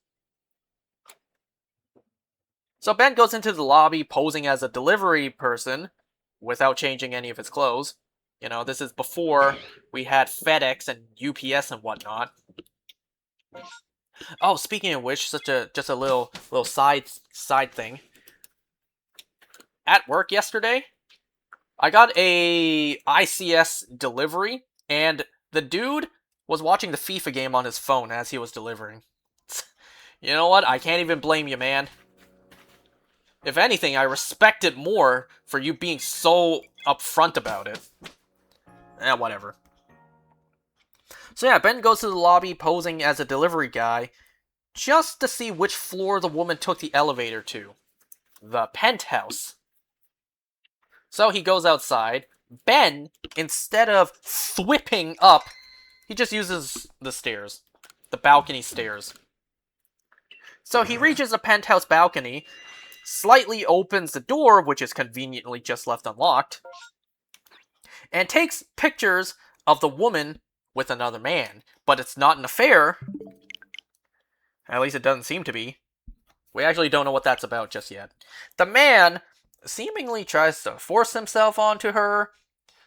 So Ben goes into the lobby posing as a delivery person without changing any of his clothes. You know, this is before we had FedEx and UPS and whatnot. Oh, speaking of which, just a little side thing. At work yesterday, I got a ICS delivery, and the dude was watching the FIFA game on his phone as he was delivering. You know what? I can't even blame you, man. If anything, I respect it more for you being so upfront about it. Whatever. So yeah, Ben goes to the lobby posing as a delivery guy just to see which floor the woman took the elevator to. The penthouse. So he goes outside. Ben, instead of thwipping up, he just uses the stairs. The balcony stairs. So he reaches the penthouse balcony, slightly opens the door, which is conveniently just left unlocked, and takes pictures of the woman with another man. But it's not an affair. At least it doesn't seem to be. We actually don't know what that's about just yet. The man seemingly tries to force himself onto her,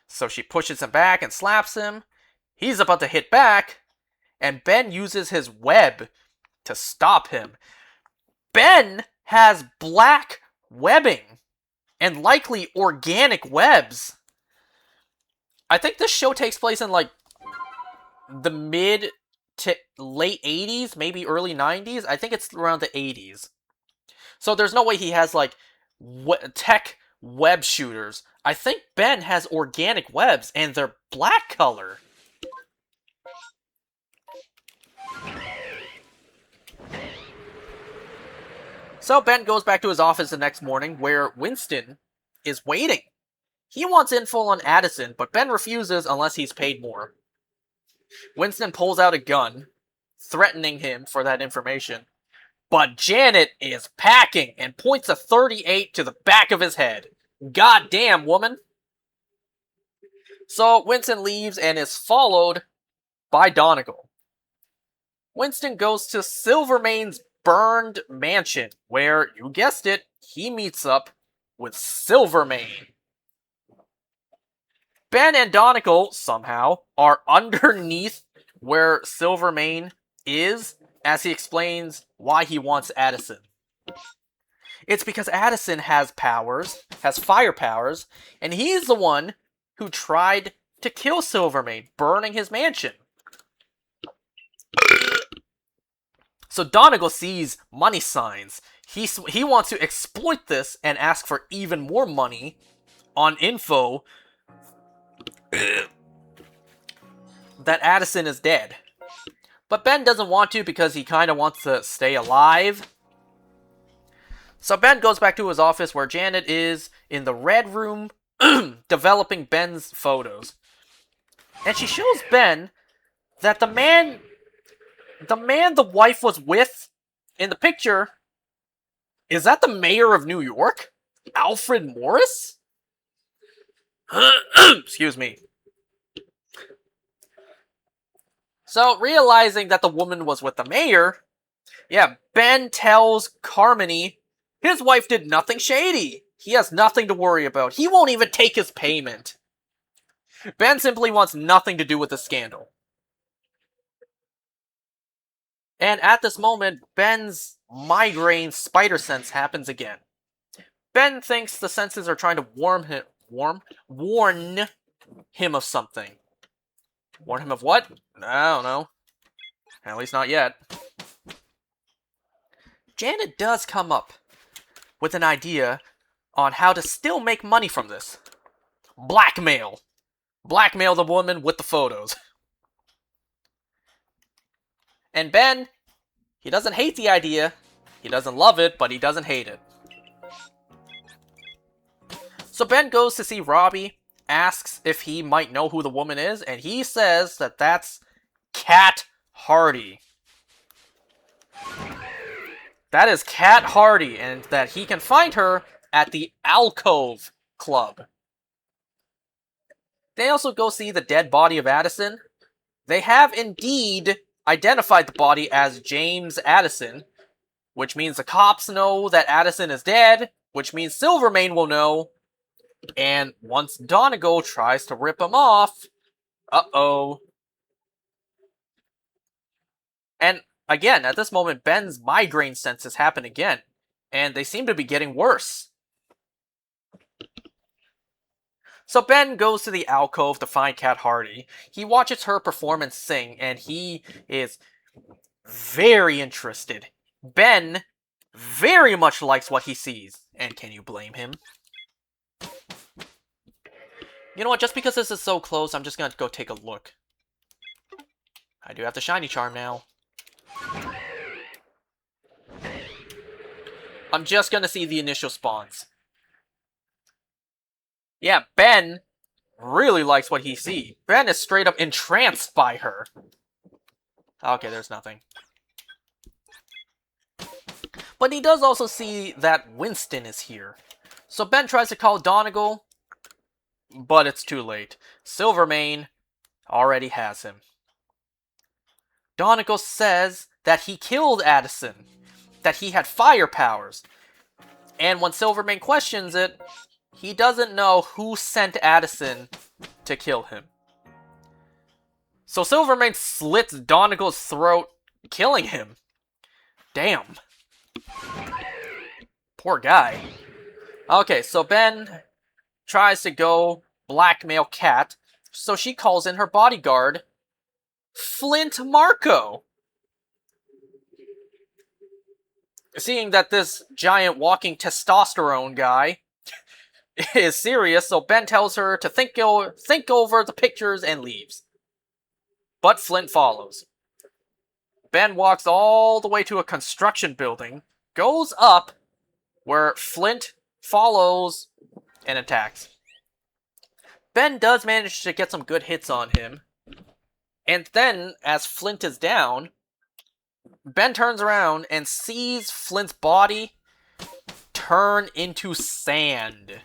so she pushes him back and slaps him. He's about to hit back, and Ben uses his web to stop him. Ben has black webbing, and likely organic webs. I think this show takes place in like the mid to late 80s, maybe early 90s. I think it's around the 80s. So there's no way he has like tech web shooters. I think Ben has organic webs, and they're black color. So Ben goes back to his office the next morning, where Winston is waiting. He wants info on Addison, but Ben refuses unless he's paid more. Winston pulls out a gun, threatening him for that information. But Janet is packing and points a 38 to the back of his head. Goddamn, woman. So Winston leaves and is followed by Donegal. Winston goes to Silvermane's burned mansion, where, you guessed it, he meets up with Silvermane. Ben and Donegal, somehow, are underneath where Silvermane is, as he explains why he wants Addison. It's because Addison has powers, has fire powers, and he's the one who tried to kill Silvermane, burning his mansion. So Donegal sees money signs. He wants to exploit this and ask for even more money on info that Addison is dead. But Ben doesn't want to because he kind of wants to stay alive. So Ben goes back to his office where Janet is in the red room developing Ben's photos. And she shows Ben that the man the wife was with in the picture, is that the mayor of New York? Alfred Morris? Excuse me. So, realizing that the woman was with the mayor, Ben tells Carmony his wife did nothing shady. He has nothing to worry about. He won't even take his payment. Ben simply wants nothing to do with the scandal. And at this moment, Ben's migraine spider sense happens again. Ben thinks the senses are trying to warn him of something. Warn him of what? I don't know. At least not yet. Janet does come up with an idea on how to still make money from this. Blackmail. Blackmail the woman with the photos. And Ben, he doesn't hate the idea. He doesn't love it, but he doesn't hate it. So Ben goes to see Robbie, asks if he might know who the woman is, and he says that that's Cat Hardy. That is Cat Hardy, and that he can find her at the Alcove Club. They also go see the dead body of Addison. They have indeed identified the body as James Addison, which means the cops know that Addison is dead, which means Silvermane will know, and once Donegal tries to rip him off, uh-oh. And again, at this moment, Ben's migraine senses happen again, and they seem to be getting worse. So Ben goes to the alcove to find Cat Hardy. He watches her perform and sing, and he is very interested. Ben very much likes what he sees, and can you blame him? You know what, just because this is so close, I'm just gonna go take a look. I do have the shiny charm now. I'm just gonna see the initial spawns. Yeah, Ben really likes what he sees. Ben is straight up entranced by her. Okay, there's nothing. But he does also see that Winston is here. So Ben tries to call Donegal, but it's too late. Silvermane already has him. Donegal says that he killed Addison, that he had fire powers. And when Silvermane questions it, he doesn't know who sent Addison to kill him. So Silvermane slits Donegal's throat, killing him. Damn. Poor guy. Okay, so Ben tries to go blackmail Cat, so she calls in her bodyguard, Flint Marco. Seeing that this giant walking testosterone guy is serious, so Ben tells her to think over the pictures and leaves. But Flint follows. Ben walks all the way to a construction building, goes up, where Flint follows and attacks. Ben does manage to get some good hits on him. And then, as Flint is down, Ben turns around and sees Flint's body turn into sand.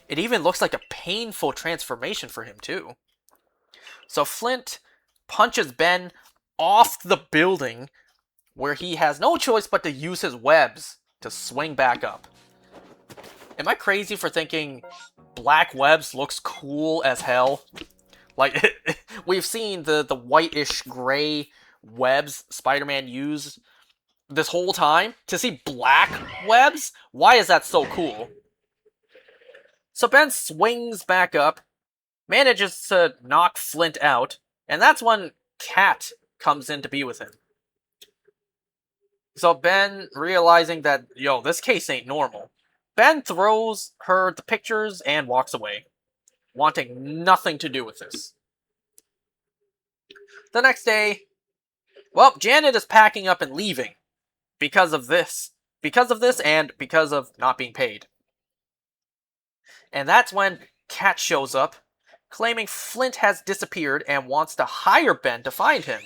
It even looks like a painful transformation for him, too. So Flint punches Ben off the building, where he has no choice but to use his webs to swing back up. Am I crazy for thinking black webs looks cool as hell? Like, we've seen the whitish gray webs Spider-Man use this whole time. To see black webs? Why is that so cool? So Ben swings back up, manages to knock Flint out, and that's when Cat comes in to be with him. So Ben, realizing that, yo, this case ain't normal, Ben throws her the pictures and walks away, wanting nothing to do with this. The next day, well, Janet is packing up and leaving because of this. Because of this and because of not being paid. And that's when Kat shows up, claiming Flint has disappeared and wants to hire Ben to find him.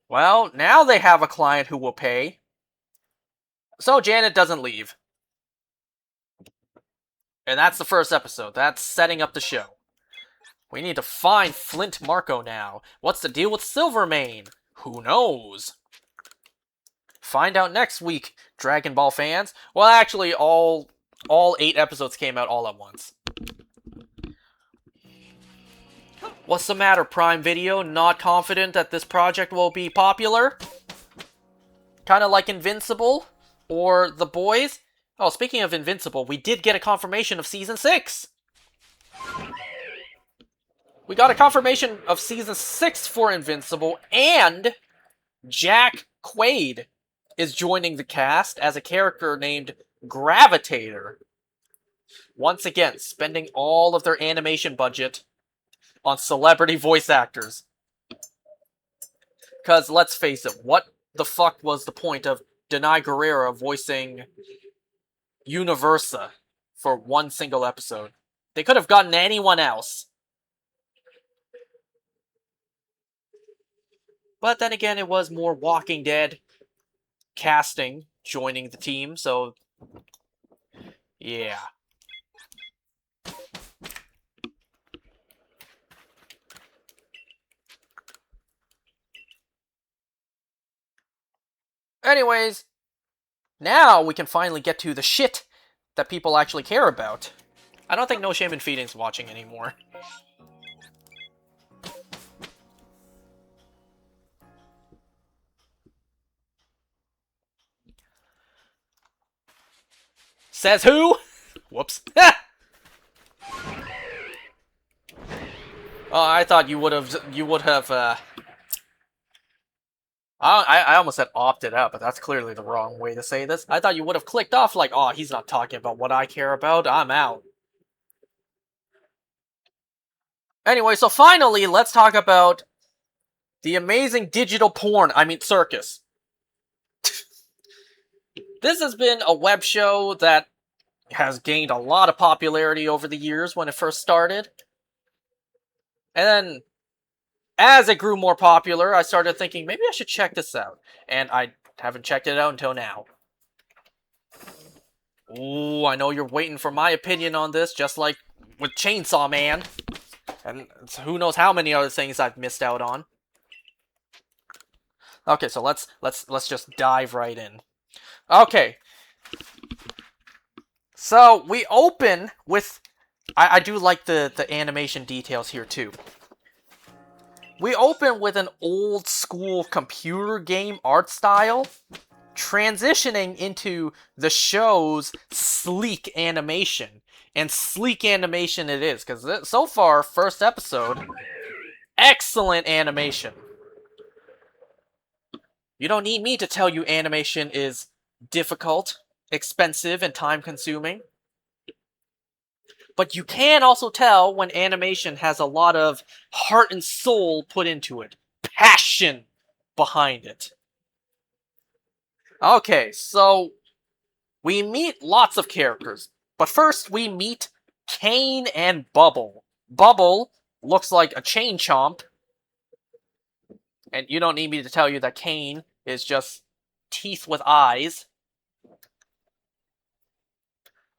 Well, now they have a client who will pay. So Janet doesn't leave. And that's the first episode. That's setting up the show. We need to find Flint Marko now. What's the deal with Silvermane? Who knows? Find out next week, Dragon Ball fans. Well, actually, all 8 episodes came out all at once. What's the matter, Prime Video? Not confident that this project will be popular? Kind of like Invincible? Or The Boys? Oh, speaking of Invincible, we did get a confirmation of Season 6! We got a confirmation of Season 6 for Invincible, and Jack Quaid is joining the cast as a character named Gravitator. Once again, spending all of their animation budget on celebrity voice actors. Because, let's face it, what the fuck was the point of Denai Guerrero voicing Universa for one single episode? They could have gotten anyone else. But then again, it was more Walking Dead casting joining the team, so yeah. Anyways, now we can finally get to the shit that people actually care about. I don't think No Shame in Feeding's watching anymore. Says who? Whoops. Oh, I thought you would have, I almost said opted out, but that's clearly the wrong way to say this. I thought you would have clicked off like, oh, he's not talking about what I care about, I'm out. Anyway, so finally, let's talk about the amazing digital porn, circus. This has been a web show that has gained a lot of popularity over the years when it first started. And then, as it grew more popular, I started thinking, maybe I should check this out. And I haven't checked it out until now. Ooh, I know you're waiting for my opinion on this, just like with Chainsaw Man. And who knows how many other things I've missed out on. Okay, so let's just dive right in. Okay. So, we open with... I do like the animation details here, too. We open with an old-school computer game art style, transitioning into the show's sleek animation. And sleek animation it is, because so far, first episode, excellent animation. You don't need me to tell you animation is difficult, expensive, and time-consuming. But you can also tell when animation has a lot of heart and soul put into it. Passion behind it. Okay, so we meet lots of characters. But first we meet Kane and Bubble. Bubble looks like a chain chomp. And you don't need me to tell you that Cain is just teeth with eyes.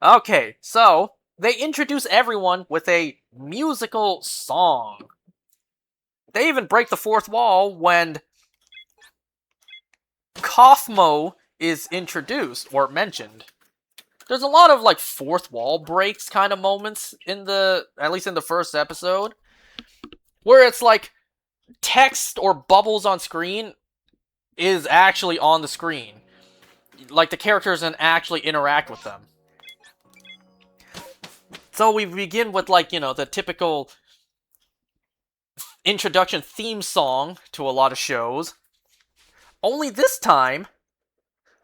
Okay, so they introduce everyone with a musical song. They even break the fourth wall when Kaufmo is introduced or mentioned. There's a lot of like fourth wall breaks kind of moments in at least in the first episode, where it's like text or bubbles on screen is actually on the screen. Like the characters can actually interact with them. So we begin with like, the typical introduction theme song to a lot of shows. Only this time,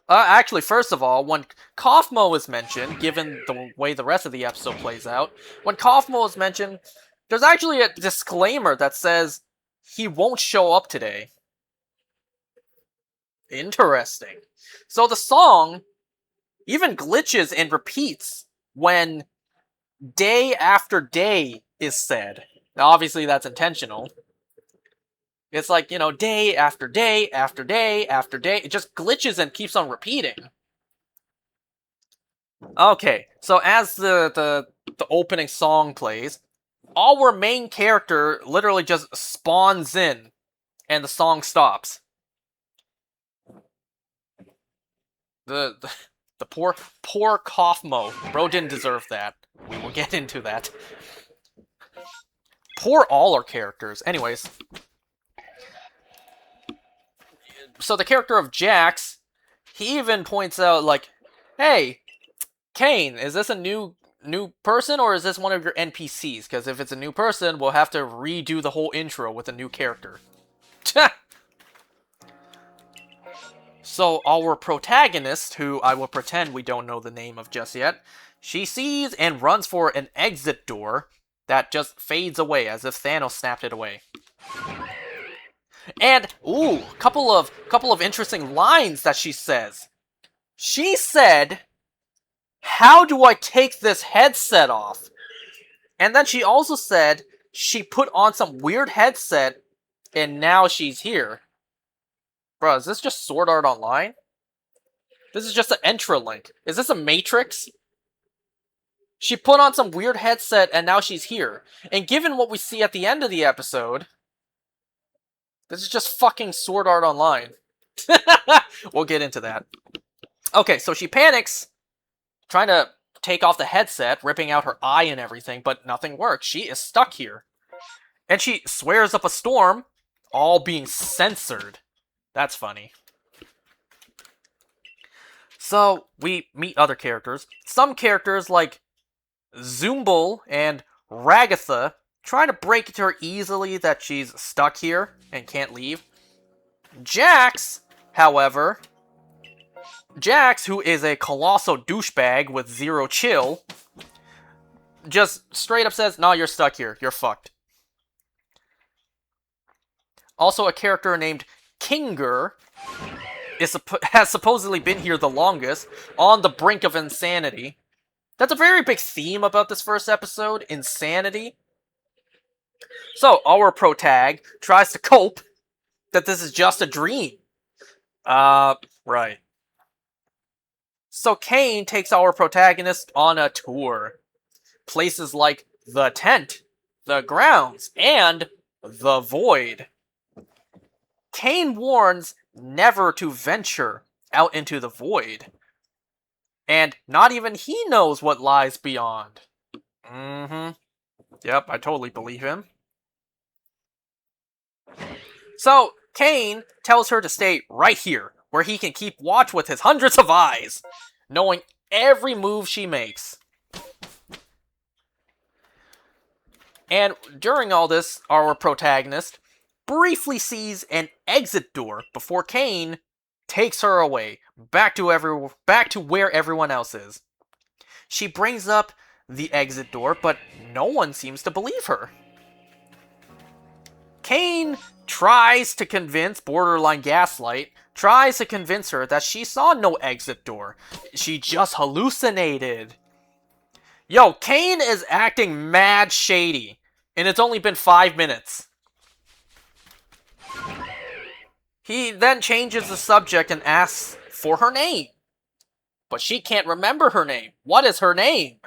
actually, first of all, when Kaufmo is mentioned, given the way the rest of the episode plays out, when Kaufmo is mentioned, there's actually a disclaimer that says he won't show up today. Interesting. So the song even glitches and repeats when day after day is said. Now, obviously, that's intentional. It's like, day after day after day after day. It just glitches and keeps on repeating. Okay, so as the opening song plays, our main character literally just spawns in, and the song stops. The poor Kaufmo. Bro didn't deserve that. We will get into that. Poor all our characters. Anyways. So the character of Jax, he even points out, like, hey, Cain, is this a new person, or is this one of your NPCs? Because if it's a new person, we'll have to redo the whole intro with a new character. So our protagonist, who I will pretend we don't know the name of just yet, she sees and runs for an exit door that just fades away as if Thanos snapped it away. And ooh, couple of interesting lines that she says. She said, "How do I take this headset off?" And then she also said she put on some weird headset and now she's here. Bro, is this just Sword Art Online? This is just an Entra-link. Is this a Matrix? She put on some weird headset and now she's here. And given what we see at the end of the episode, this is just fucking Sword Art Online. We'll get into that. Okay, so she panics, trying to take off the headset, ripping out her eye and everything, but nothing works. She is stuck here. And she swears up a storm, all being censored. That's funny. So, we meet other characters. Some characters, like Zoombul and Ragatha, try to break it to her easily that she's stuck here and can't leave. Jax, however, who is a colossal douchebag with zero chill, just straight up says, "No, you're stuck here. You're fucked." Also, a character named Kinger has supposedly been here the longest, on the brink of insanity. That's a very big theme about this first episode, insanity. So, our protag tries to cope that this is just a dream. Right. So Cain takes our protagonist on a tour. Places like the tent, the grounds, and the void. Cain warns never to venture out into the void. And not even he knows what lies beyond. Yep, I totally believe him. So, Cain tells her to stay right here, where he can keep watch with his hundreds of eyes, knowing every move she makes. And during all this, our protagonist briefly sees an exit door before Cain takes her away, back to where everyone else is. She brings up the exit door, but no one seems to believe her. Cain tries to convince, borderline gaslight, tries to convince her that she saw no exit door. She just hallucinated. Yo, Cain is acting mad shady, and it's only been 5 minutes. He then changes the subject and asks for her name. But she can't remember her name. What is her name?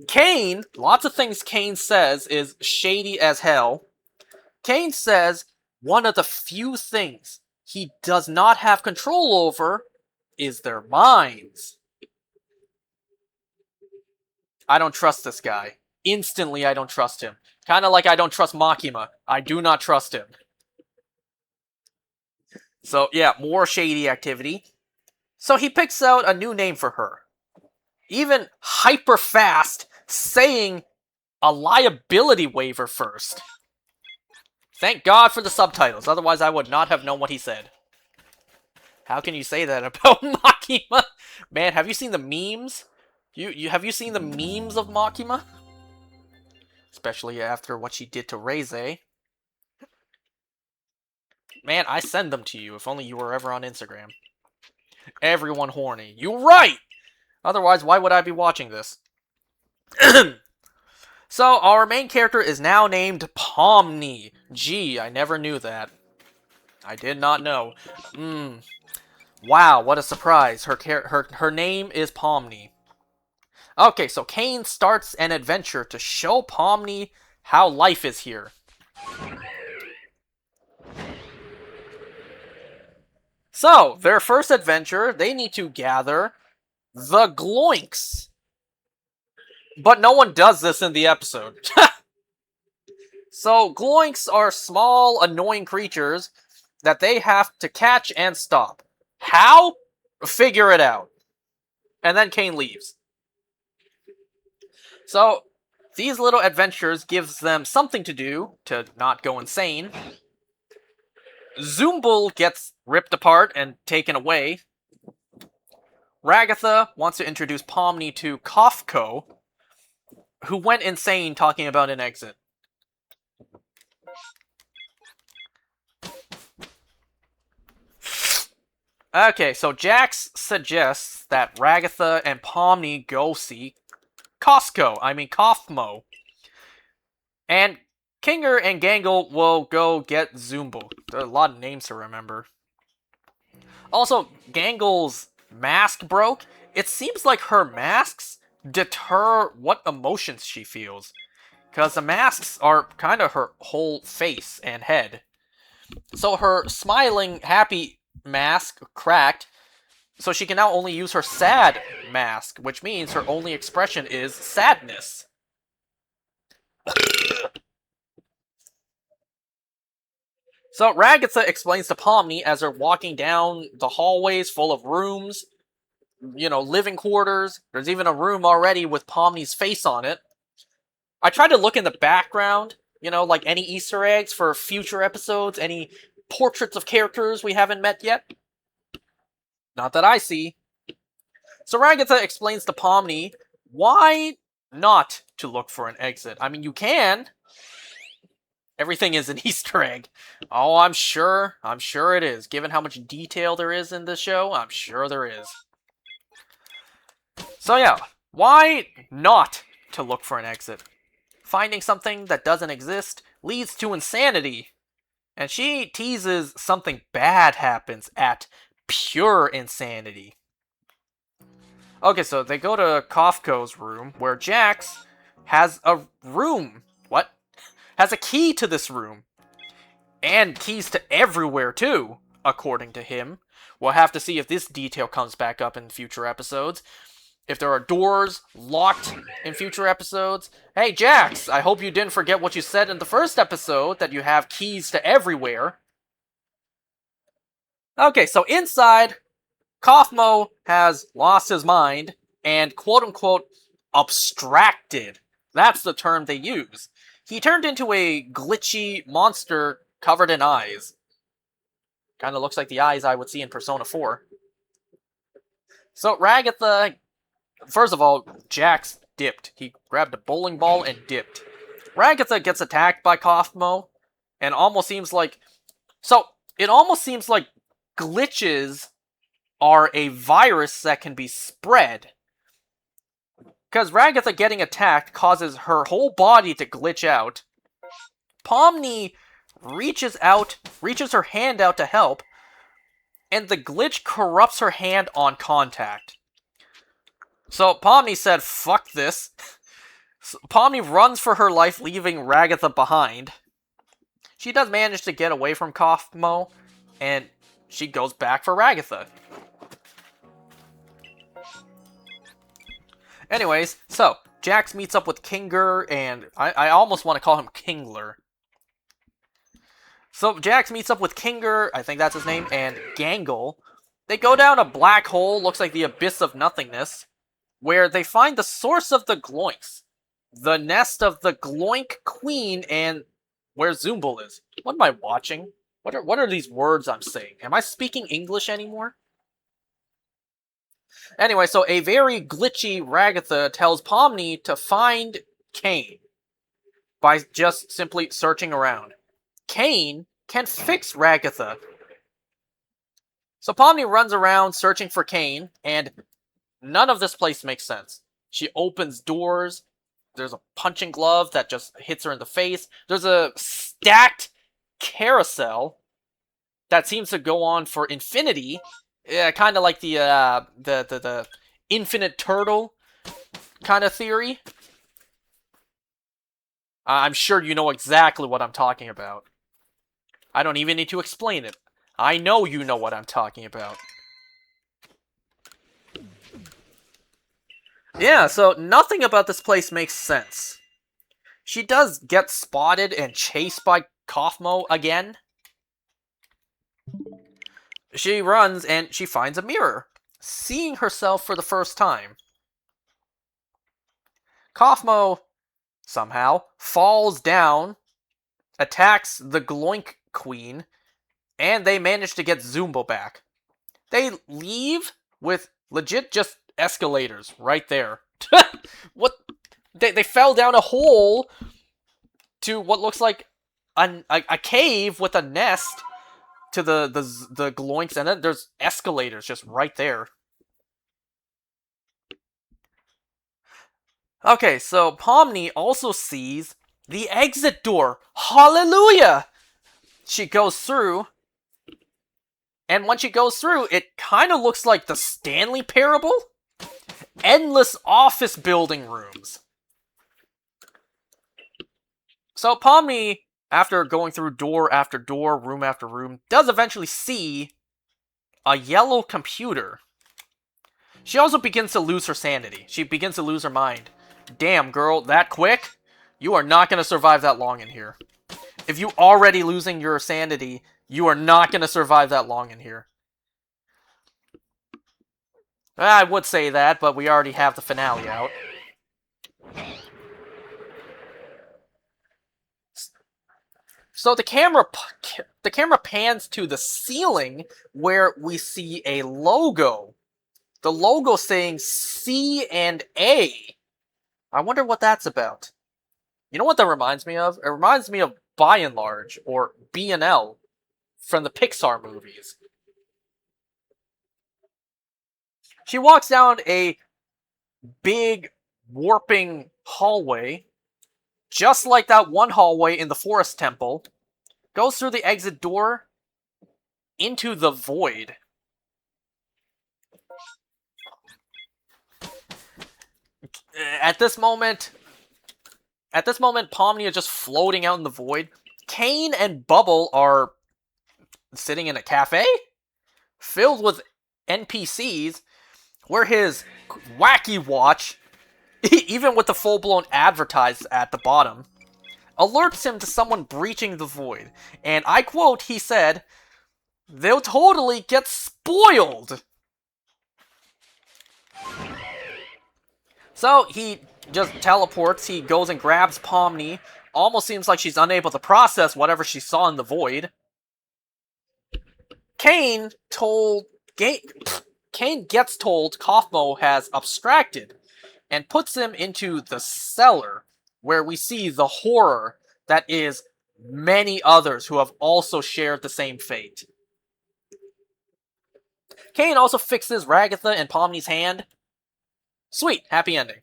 Kane, lots of things Kane says is shady as hell. Kane says one of the few things he does not have control over is their minds. I don't trust this guy. Instantly, I don't trust him. Kind of like I don't trust Makima. I do not trust him. So, yeah, more shady activity. So he picks out a new name for her. Even hyper fast, saying a liability waiver first. Thank God for the subtitles, otherwise I would not have known what he said. How can you say that about Makima? Man, have you seen the memes? Have you seen the memes of Makima? Especially after what she did to Reize. Man, I send them to you, if only you were ever on Instagram. Everyone horny. You're right! Otherwise, why would I be watching this? So, our main character is now named Pomni. Gee, I never knew that. I did not know. Wow, what a surprise. Her name is Pomni. Okay, so Kane starts an adventure to show Pomni how life is here. So, their first adventure, they need to gather the Gloinks. But no one does this in the episode. So, Gloinks are small, annoying creatures that they have to catch and stop. How? Figure it out. And then Kane leaves. So, these little adventures gives them something to do to not go insane. Zoombul gets ripped apart and taken away. Ragatha wants to introduce Pomni to Kofko, who went insane talking about an exit. Okay, so Jax suggests that Ragatha and Pomni go see Kofmo. And Kinger and Gangle will go get Zoombul. There are a lot of names to remember. Also, Gangle's mask broke. It seems like her masks deter what emotions she feels. Because the masks are kind of her whole face and head. So her smiling, happy mask cracked. So she can now only use her sad mask, which means her only expression is sadness. So Ragatha explains to Pomni as they're walking down the hallways full of rooms, living quarters. There's even a room already with Pomni's face on it. I tried to look in the background, like any Easter eggs for future episodes, any portraits of characters we haven't met yet. Not that I see. So Ragatha explains to Pomni why not to look for an exit. I mean, you can. Everything is an Easter egg. Oh, I'm sure it is. Given how much detail there is in this show, I'm sure there is. So yeah, why not to look for an exit? Finding something that doesn't exist leads to insanity. And she teases something bad happens at pure insanity. Okay, so they go to Kofko's room, where Jax has a room. What? Has a key to this room. And keys to everywhere, too, according to him. We'll have to see if this detail comes back up in future episodes. If there are doors locked in future episodes. Hey, Jax, I hope you didn't forget what you said in the first episode, that you have keys to everywhere. Okay, so inside, Kofmo has lost his mind and quote-unquote abstracted. That's the term they use. He turned into a glitchy monster covered in eyes. Kinda looks like the eyes I would see in Persona 4. So Ragatha, first of all, Jax dipped. He grabbed a bowling ball and dipped. Ragatha gets attacked by Kofmo, and almost seems like... So, it almost seems like glitches are a virus that can be spread. Because Ragatha getting attacked causes her whole body to glitch out. Pomni reaches her hand out to help, and the glitch corrupts her hand on contact. So Pomni said, fuck this. So Pomni runs for her life, leaving Ragatha behind. She does manage to get away from Kaufmo, and she goes back for Ragatha. Anyways, so Jax meets up with Kinger, and I almost want to call him Kingler. So Jax meets up with Kinger, I think that's his name, and Gangle. They go down a black hole, looks like the abyss of nothingness, where they find the source of the Gloinks. The nest of the Gloink Queen, and where Zoombul is. What am I watching? What are these words I'm saying? Am I speaking English anymore? Anyway, so a very glitchy Ragatha tells Pomni to find Kane by just simply searching around. Kane can fix Ragatha. So Pomni runs around searching for Kane, and none of this place makes sense. She opens doors. There's a punching glove that just hits her in the face. There's a stacked carousel that seems to go on for infinity. Yeah, kind of like the infinite turtle kind of theory. I'm sure you know exactly what I'm talking about. I don't even need to explain it. I know you know what I'm talking about. Yeah, so nothing about this place makes sense. She does get spotted and chased by Kaufmo again. She runs and she finds a mirror, seeing herself for the first time. Kaufmo, somehow, falls down, attacks the Gloink Queen, and they manage to get Zumbo back. They leave with legit just escalators right there. What? They fell down a hole to what looks like a cave with a nest to the Gloinks, and then there's escalators just right there. Okay, so Pomni also sees the exit door. Hallelujah! She goes through, and when she goes through, it kind of looks like the Stanley Parable. Endless office building rooms. So Pomni, after going through door after door, room after room, does eventually see a yellow computer. She also begins to lose her sanity. She begins to lose her mind. Damn, girl, that quick? You are not going to survive that long in here. If you already losing your sanity, you are not going to survive that long in here. I would say that, but we already have the finale out. So the camera pans to the ceiling where we see a logo. The logo saying C and A. I wonder what that's about. You know what that reminds me of? It reminds me of By and Large, or B&L, from the Pixar movies. She walks down a big, warping hallway, just like that one hallway in the Forest Temple, goes through the exit door into the void. At this moment, Pomni is just floating out in the void. Kane and Bubble are sitting in a cafe filled with NPCs, where his wacky watch, even with the full-blown advertise at the bottom, alerts him to someone breaching the void. And I quote, he said, "They'll totally get spoiled." So he just teleports, he goes and grabs Pomni. Almost seems like she's unable to process whatever she saw in the void. Kane gets told Kaufmo has abstracted, and puts him into the cellar, where we see the horror that is many others who have also shared the same fate. Kane also fixes Ragatha and Pomni's hand. Sweet, happy ending.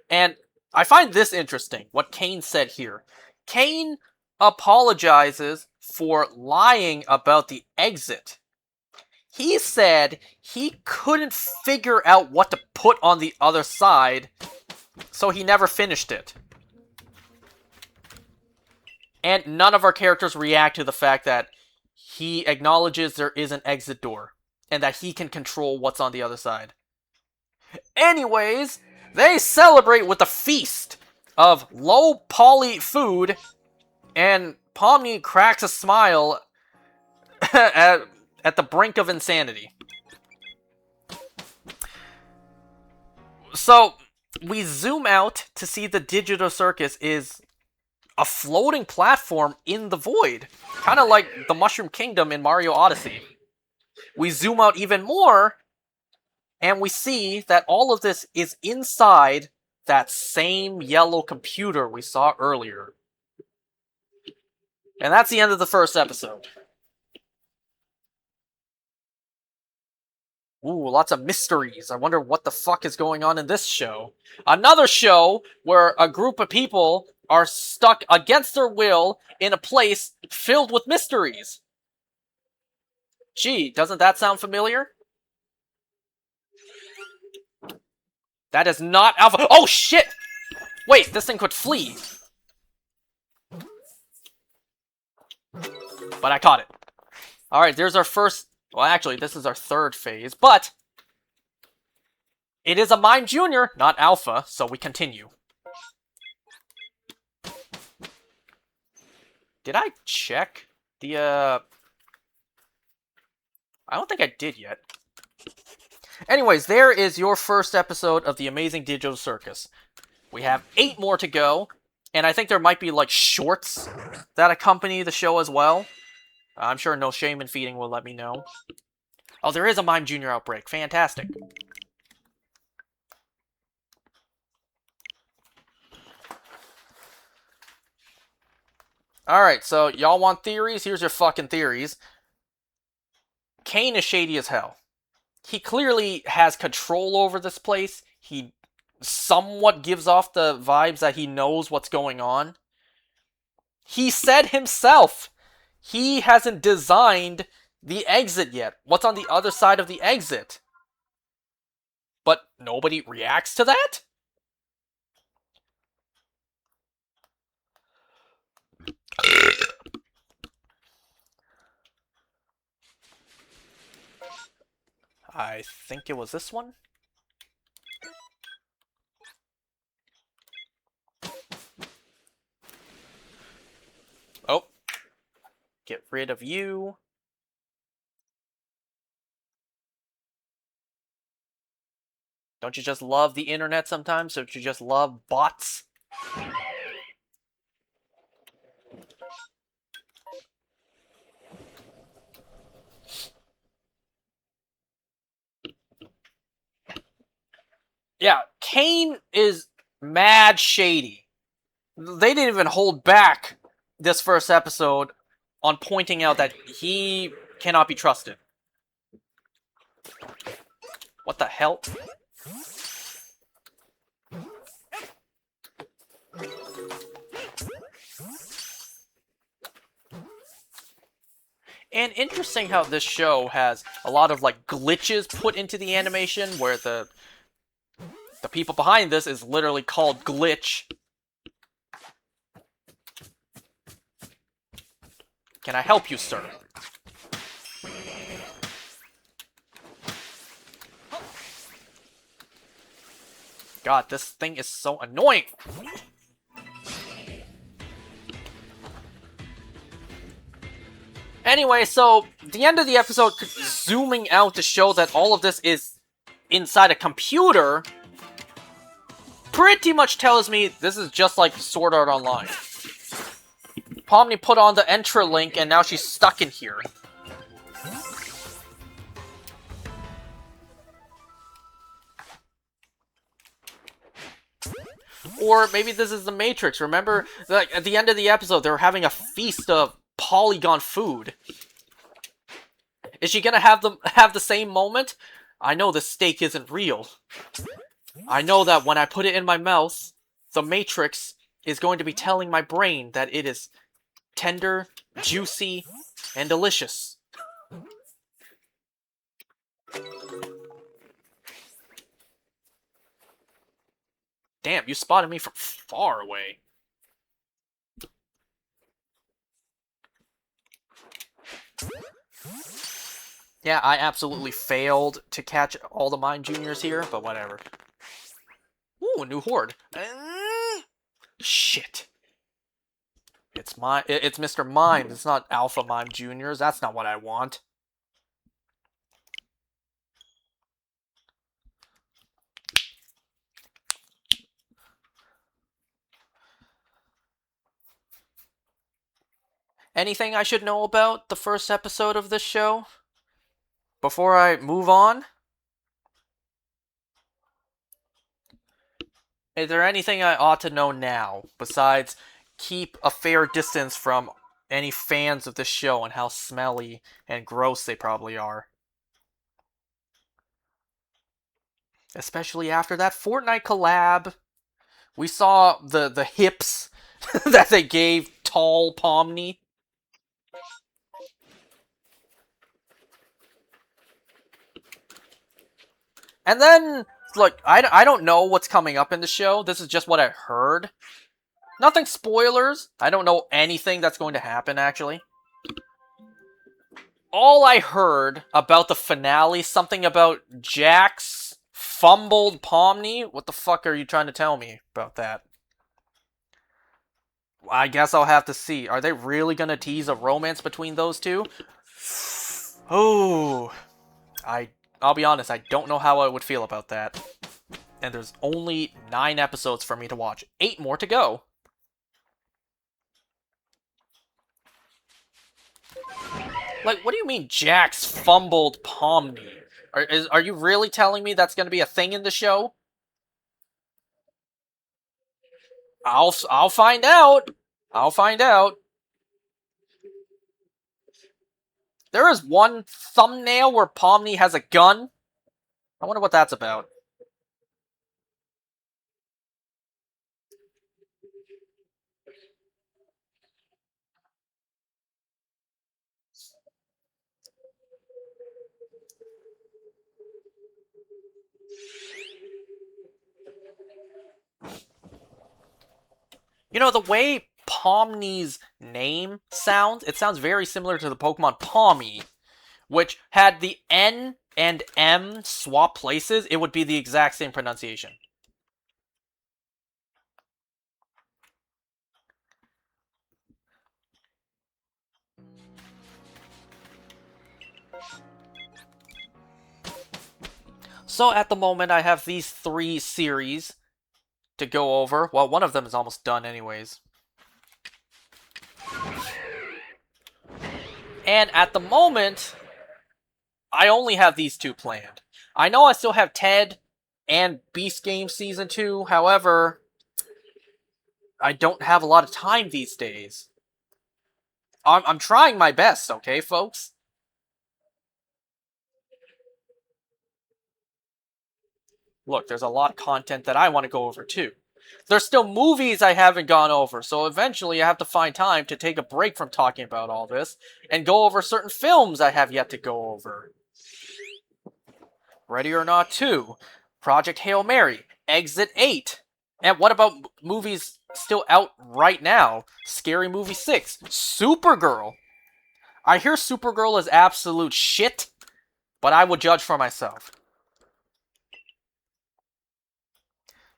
And I find this interesting, what Kane said here. Kane apologizes for lying about the exit. He said he couldn't figure out what to put on the other side, so he never finished it. And none of our characters react to the fact that he acknowledges there is an exit door, and that he can control what's on the other side. Anyways, they celebrate with a feast of low-poly food, and Pomni cracks a smile at the brink of insanity. So, we zoom out to see the digital circus is a floating platform in the void. Kind of like the Mushroom Kingdom in Mario Odyssey. We zoom out even more, and we see that all of this is inside that same yellow computer we saw earlier. And that's the end of the first episode. Ooh, lots of mysteries. I wonder what the fuck is going on in this show. Another show where a group of people are stuck against their will in a place filled with mysteries. Gee, doesn't that sound familiar? That is not Alpha. Oh, shit! Wait, this thing could flee. But I caught it. Alright, there's our first... Well, actually, this is our third phase, but... It is a Mime Junior, not Alpha, so we continue. Did I check the, I don't think I did yet. Anyways, there is your first episode of the Amazing Digital Circus. We have 8 more to go, and I think there might be, like, shorts that accompany the show as well. I'm sure No Shame in Feeding will let me know. Oh, there is a Mime Junior outbreak. Fantastic. Alright, so y'all want theories? Here's your fucking theories. Caine is shady as hell. He clearly has control over this place. He somewhat gives off the vibes that he knows what's going on. He said himself he hasn't designed the exit yet. What's on the other side of the exit? But nobody reacts to that? I think it was this one. Oh. Get rid of you. Don't you just love the internet sometimes? Don't you just love bots? Yeah, Caine is mad shady. They didn't even hold back this first episode on pointing out that he cannot be trusted. What the hell? And interesting how this show has a lot of, like, glitches put into the animation where the people behind this is literally called Glitch. Can I help you, sir? God, this thing is so annoying! Anyway, so, the end of the episode, zooming out to show that all of this is inside a computer, pretty much tells me this is just like Sword Art Online. Pomni put on the Entra link, and now she's stuck in here. Or maybe this is the Matrix. Remember, like, at the end of the episode, they were having a feast of polygon food. Is she gonna have the same moment? I know the steak isn't real. I know that when I put it in my mouth, the Matrix is going to be telling my brain that it is tender, juicy, and delicious. Damn, you spotted me from far away. Yeah, I absolutely failed to catch all the Mime Juniors here, but whatever. Ooh, a new horde. Shit. It's Mr. Mime. It's not Alpha Mime Juniors. That's not what I want. Anything I should know about the first episode of this show before I move on? Is there anything I ought to know now besides keep a fair distance from any fans of this show and how smelly and gross they probably are? Especially after that Fortnite collab. We saw the hips that they gave tall Pomni. And then, look, I don't know what's coming up in the show. This is just what I heard. Nothing spoilers. I don't know anything that's going to happen, actually. All I heard about the finale, something about Jax fumbled Pomni. What the fuck are you trying to tell me about that? I guess I'll have to see. Are they really gonna tease a romance between those two? Oh, I'll be honest, I don't know how I would feel about that. And there's only 9 episodes for me to watch. 8 more to go. Like, what do you mean Jax fumbled Pomni? Are you really telling me that's going to be a thing in the show? I'll find out. I'll find out. There is one thumbnail where Pomni has a gun. I wonder what that's about. You know, the way Pomni's name sounds, it sounds very similar to the Pokemon Pawmi, which had the N and M swap places, it would be the exact same pronunciation. So at the moment, I have these 3 series to go over. Well, one of them is almost done anyways. And at the moment, I only have these 2 planned. I know I still have Ted and Beast Game Season 2, however, I don't have a lot of time these days. I'm trying my best, okay, folks? Look, there's a lot of content that I want to go over too. There's still movies I haven't gone over, so eventually I have to find time to take a break from talking about all this and go over certain films I have yet to go over. Ready or Not 2, Project Hail Mary, Exit 8. And what about movies still out right now? Scary Movie 6, Supergirl. I hear Supergirl is absolute shit, but I will judge for myself.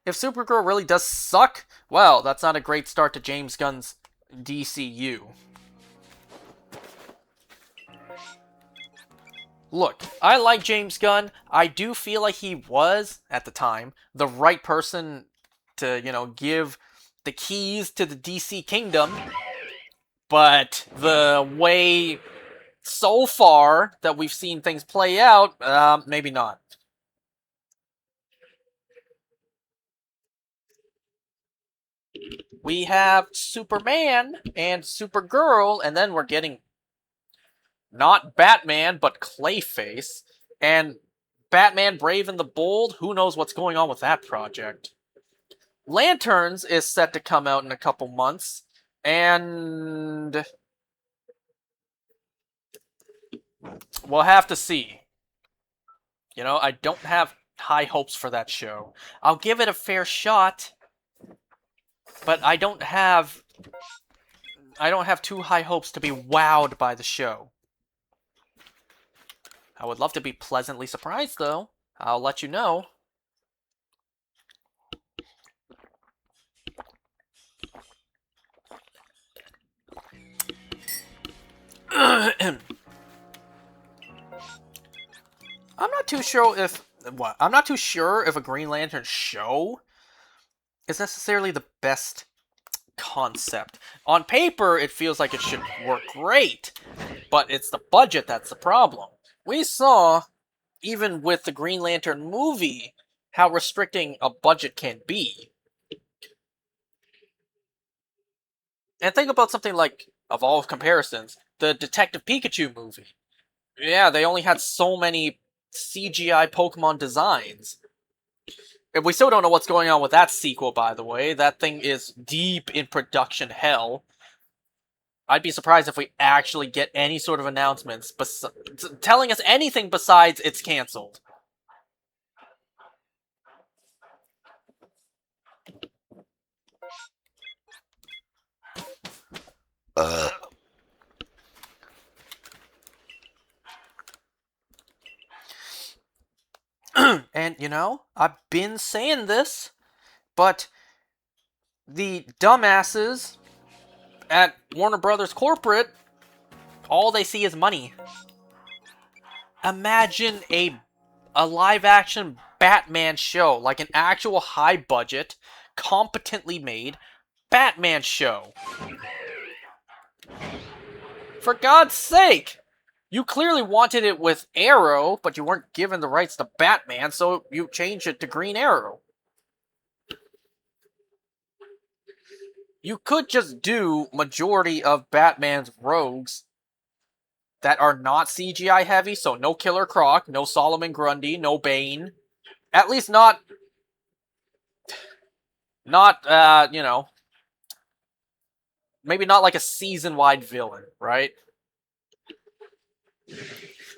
If Supergirl really does suck, well, that's not a great start to James Gunn's DCU. Look, I like James Gunn. I do feel like he was, at the time, the right person to, give the keys to the DC kingdom. But the way so far that we've seen things play out, maybe not. We have Superman and Supergirl, and then we're getting not Batman, but Clayface. And Batman Brave and the Bold, who knows what's going on with that project. Lanterns is set to come out in a couple months, And we'll have to see. You know, I don't have high hopes for that show. I'll give it a fair shot, but I don't have too high hopes to be wowed by the show. I would love to be pleasantly surprised, though. I'll let you know. I'm not too sure if I'm not too sure if a Green Lantern show is necessarily the best concept. On paper, it feels like it should work great, but it's the budget that's the problem. We saw, even with the Green Lantern movie, how restricting a budget can be. And think about something like, of all comparisons, the Detective Pikachu movie. Yeah, they only had so many CGI Pokemon designs. And we still don't know what's going on with that sequel, by the way. That thing is deep in production hell. I'd be surprised if we actually get any sort of announcements telling us anything besides it's cancelled. And, you know, I've been saying this, but the dumbasses at Warner Brothers Corporate, all they see is money. Imagine a live-action Batman show, like an actual high-budget, competently made Batman show. For God's sake! You clearly wanted it with Arrow, but you weren't given the rights to Batman, so you changed it to Green Arrow. You could just do majority of Batman's rogues that are not CGI heavy, so no Killer Croc, no Solomon Grundy, no Bane. At least not, you know, maybe not like a season-wide villain, right?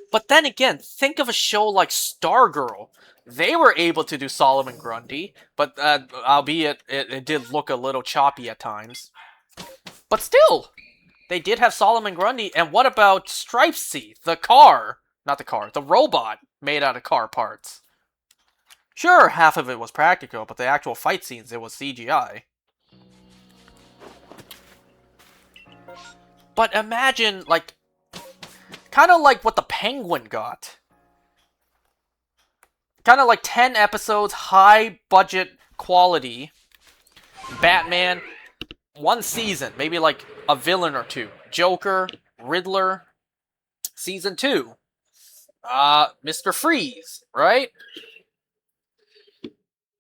But then again, think of a show like Stargirl. They were able to do Solomon Grundy, but albeit it did look a little choppy at times. But still, they did have Solomon Grundy. And what about Stripesy, the car? Not the car, the robot made out of car parts. Sure, half of it was practical, but the actual fight scenes, it was CGI. But imagine, like, kind of like what the Penguin got. Kind of like 10 episodes, high budget quality. Batman, one season, maybe like a villain or two. Joker, Riddler, season 2. Mr. Freeze, right?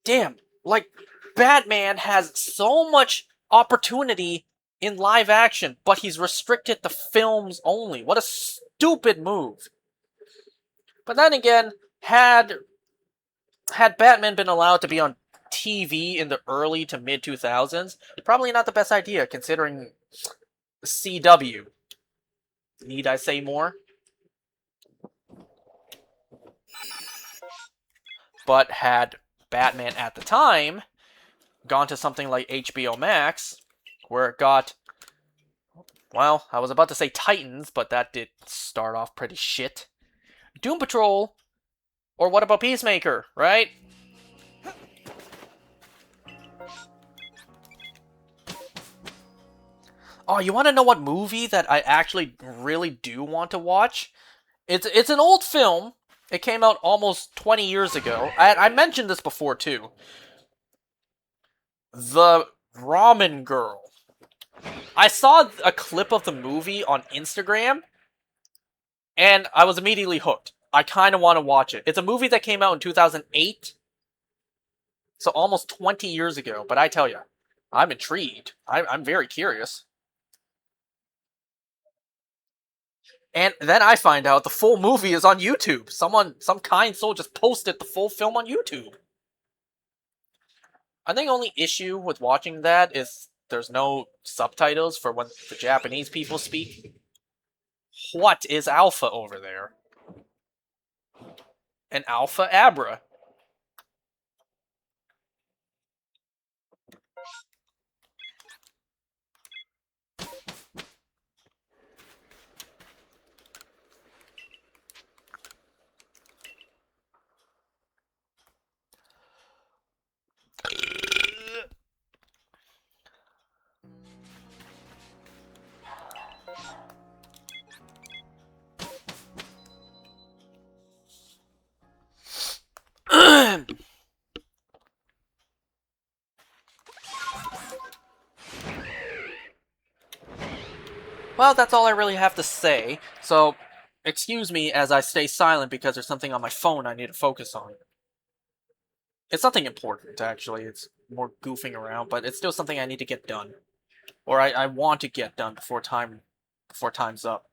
Damn, like, Batman has so much opportunity in live action, but he's restricted to films only. What a stupid move. But then again, had Batman been allowed to be on TV in the early to mid 2000s, probably not the best idea considering CW. Need I say more? But had Batman at the time gone to something like HBO Max, where it got, well, I was about to say Titans, but that did start off pretty shit. Doom Patrol, or what about Peacemaker, right? Oh, you want to know what movie that I actually really do want to watch? It's an old film. It came out almost 20 years ago. I mentioned this before, too. The Ramen Girl. I saw a clip of the movie on Instagram, and I was immediately hooked. I kind of want to watch it. It's a movie that came out in 2008, so almost 20 years ago. But I tell you, I'm intrigued. I'm very curious. And then I find out the full movie is on YouTube. Some kind soul just posted the full film on YouTube. I think the only issue with watching that is there's no subtitles for when the Japanese people speak. What is Alpha over there? An Alpha Abra. Well, that's all I really have to say. So, excuse me as I stay silent because there's something on my phone I need to focus on. It's nothing important, actually. It's more goofing around, but it's still something I need to get done. Or I want to get done before time's up.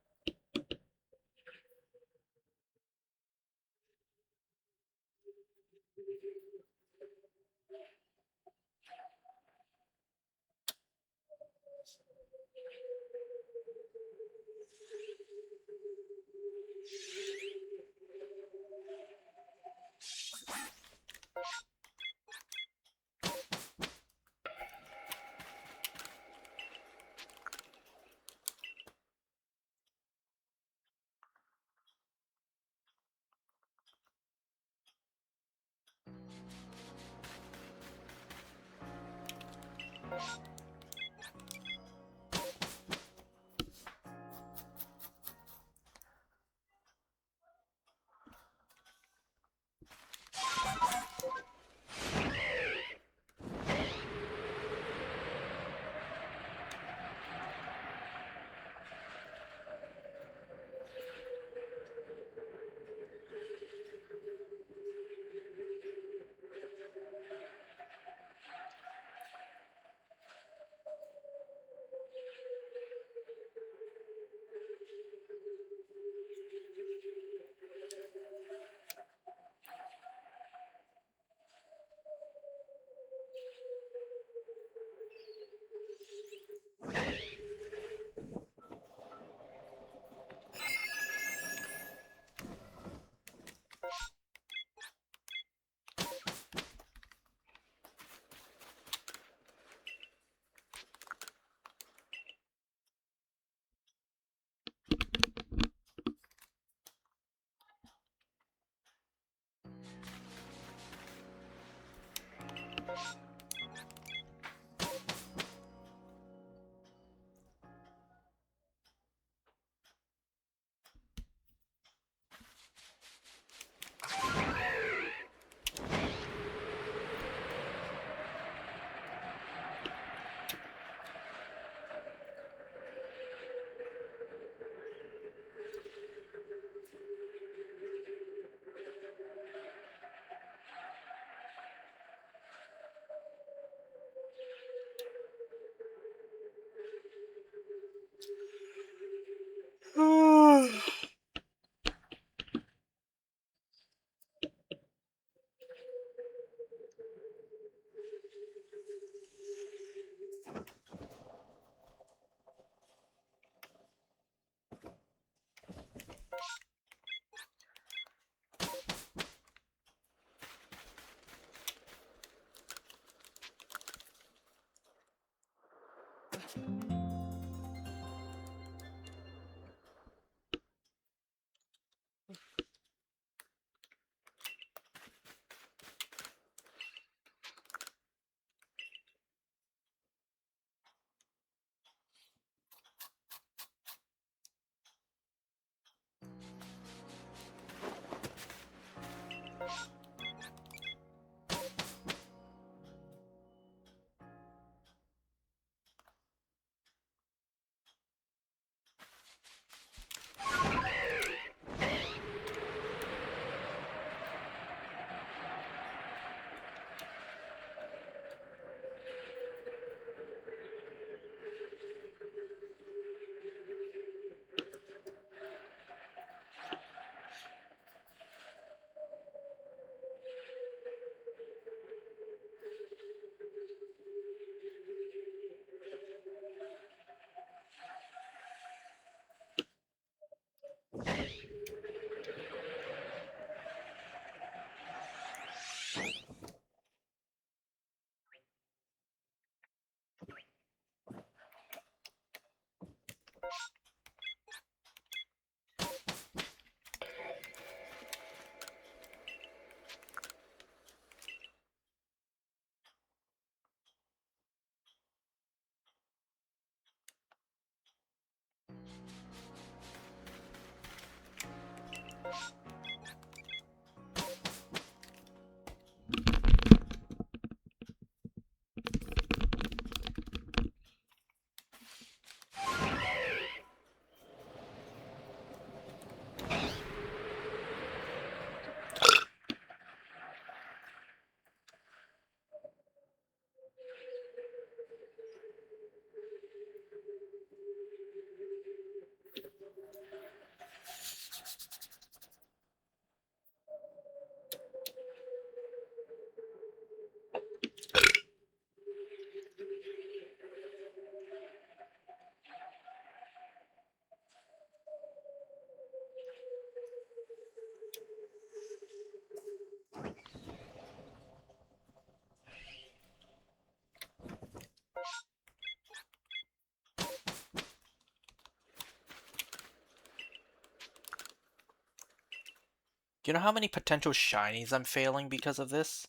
Do you know how many potential shinies I'm failing because of this?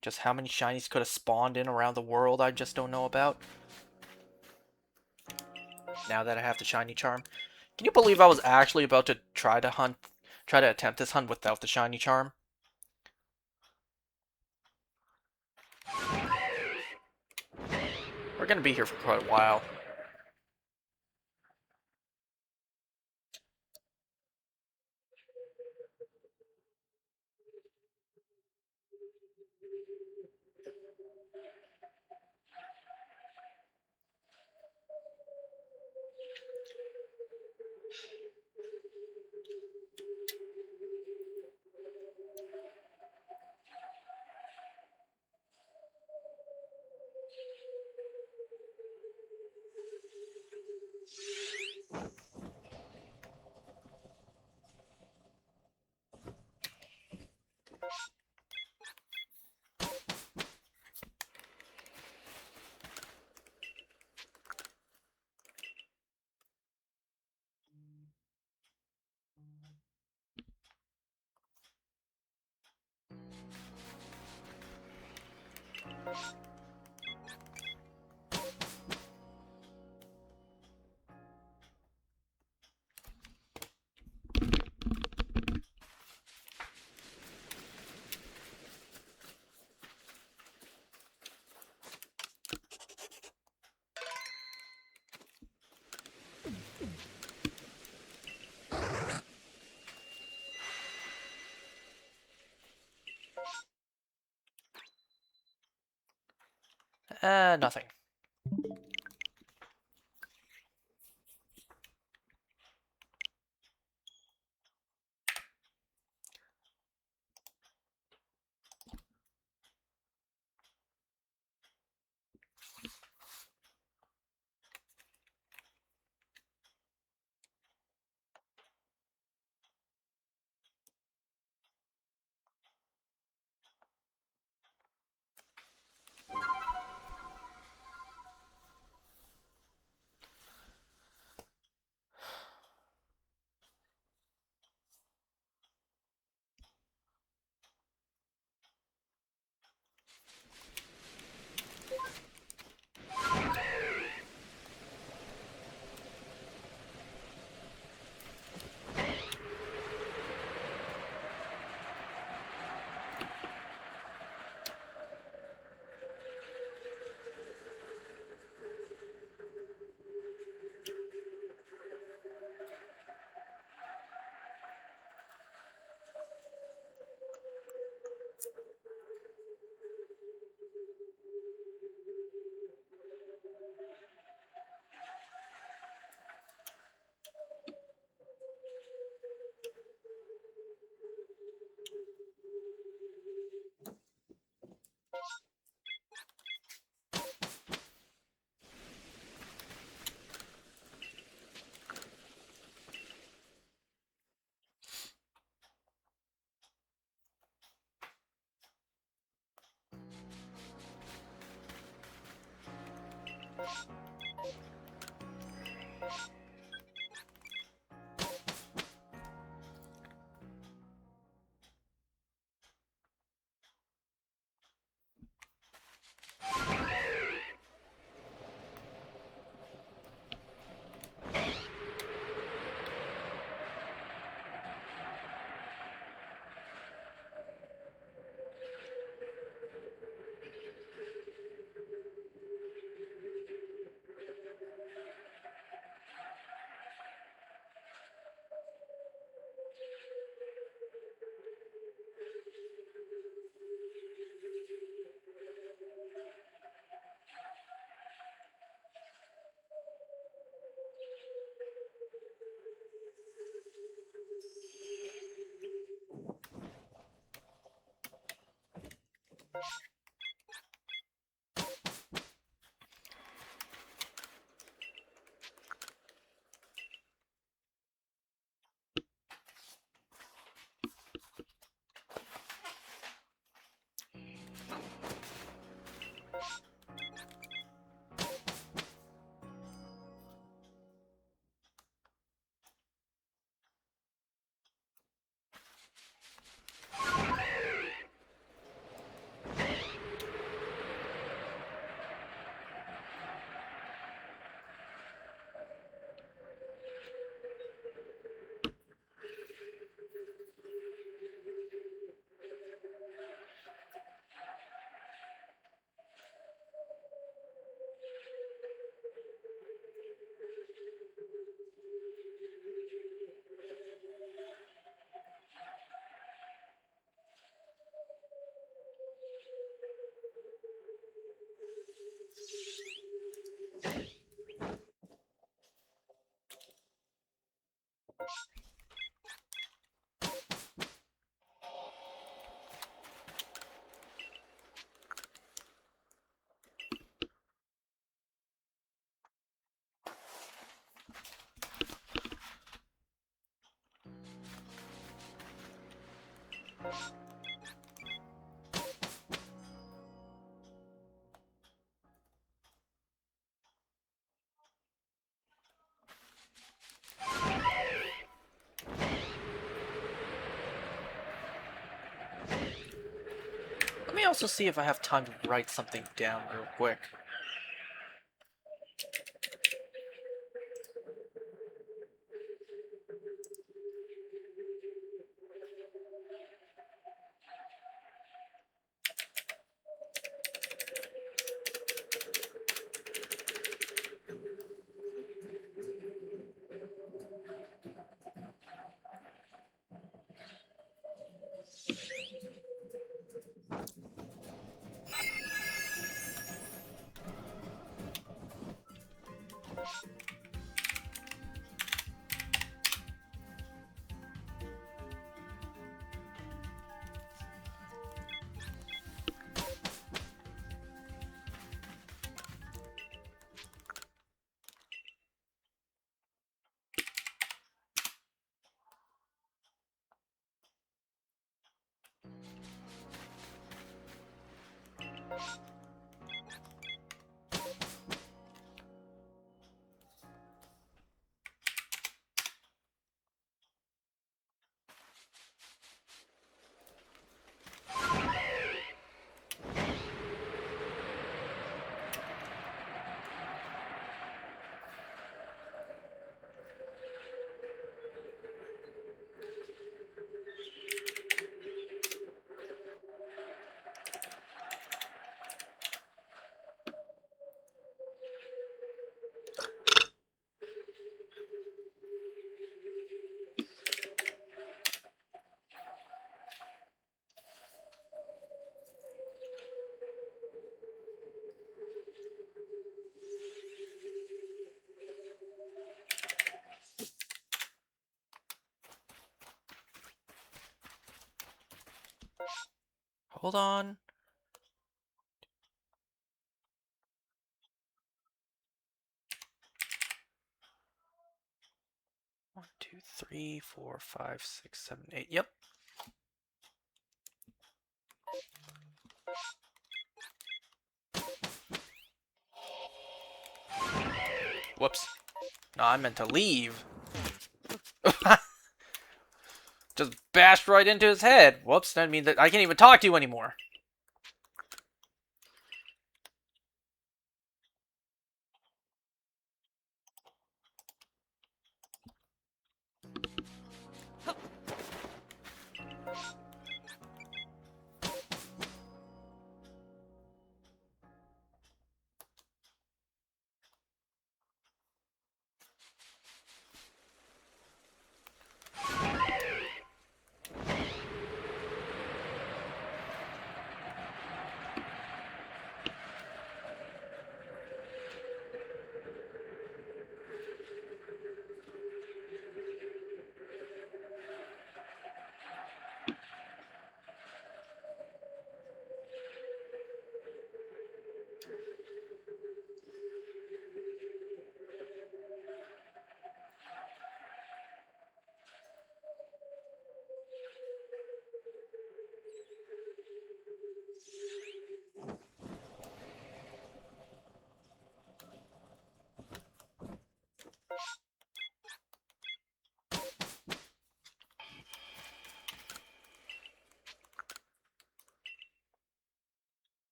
Just how many shinies could have spawned in around the world I just don't know about? Now that I have the shiny charm. Can you believe I was actually about to try to attempt this hunt without the shiny charm? We're gonna be here for quite a while. Nothing. Let me also see if I have time to write something down real quick. Hold on. 1, 2, 3, 4, 5, 6, 7, 8. Yep. Whoops. No, I meant to leave. Just bashed right into his head. Whoops, that means that I can't even talk to you anymore.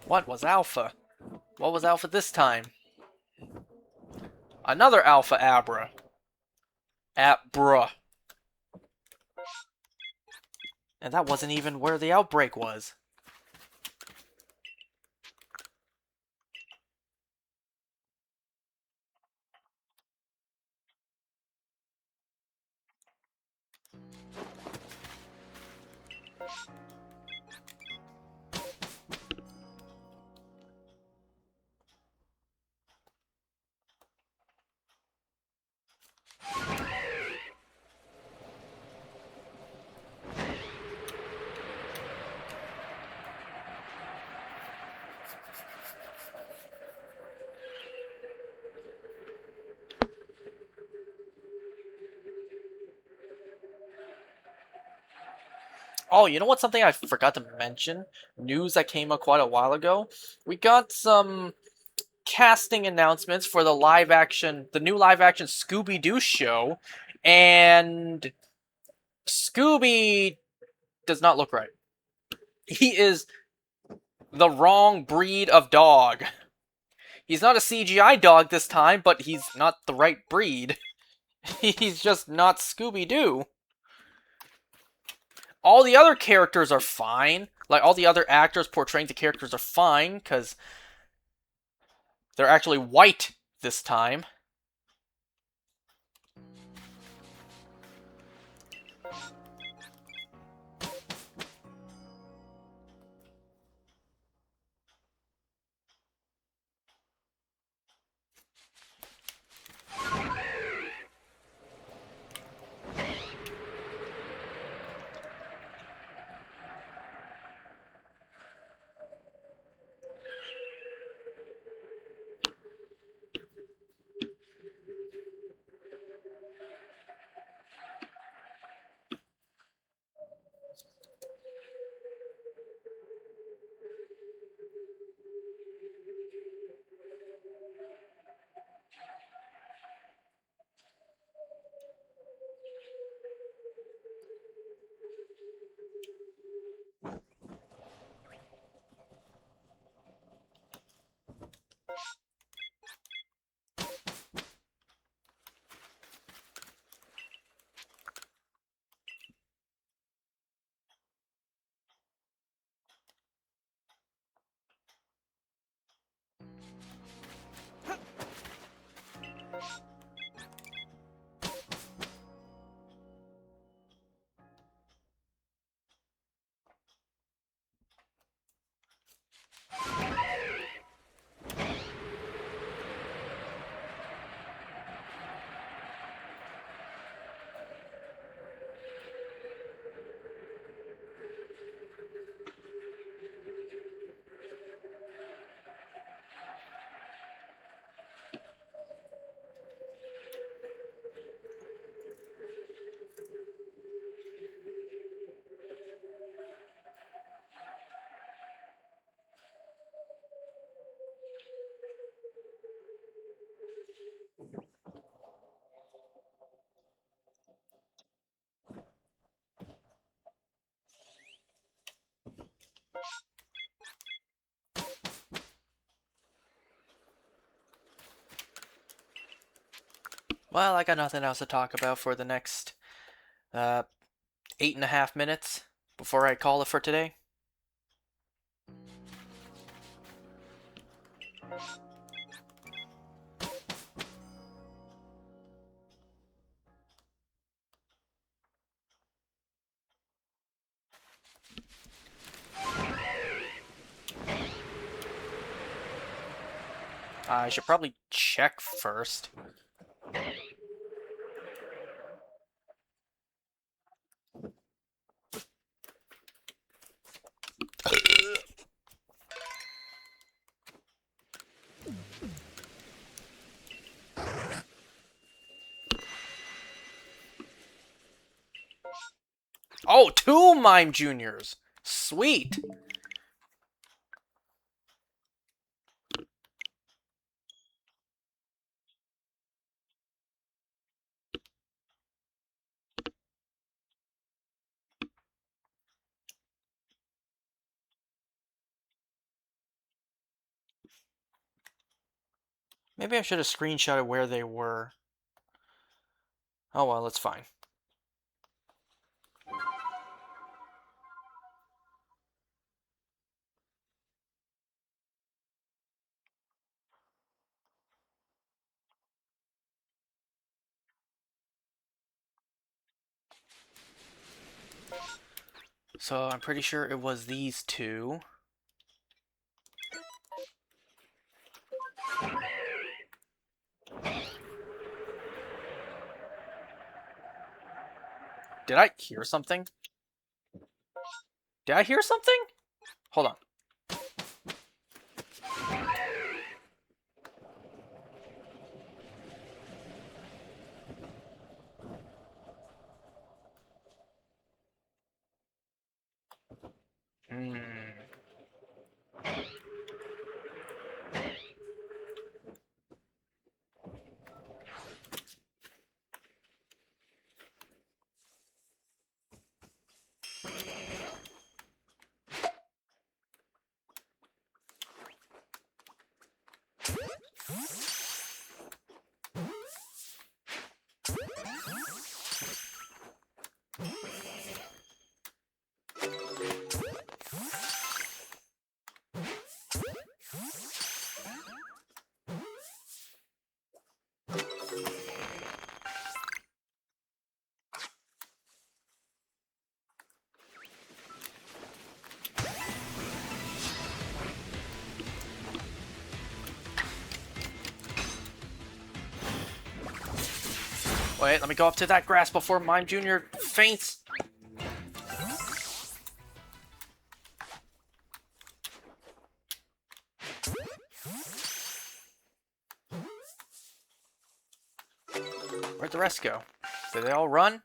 What was Alpha? What was Alpha this time? Another Alpha Abra. Abra. And that wasn't even where the outbreak was. Oh, you know what? Something I forgot to mention? News that came up quite a while ago. We got some casting announcements for the new live action Scooby Doo show, and Scooby does not look right. He is the wrong breed of dog. He's not a CGI dog this time, but he's not the right breed. He's just not Scooby Doo. All the other characters are fine. Like, all the other actors portraying the characters are fine, because they're actually white this time. Well, I got nothing else to talk about for the next 8.5 minutes before I call it for today. I should probably check first. Oh, two Mime Juniors! Sweet! Maybe I should have screenshotted where they were. Oh well, that's fine. So I'm pretty sure it was these two. Did I hear something? Did I hear something? Hold on. Hmm. Wait, let me go up to that grass before Mime Jr. faints. Where'd the rest go? Did they all run?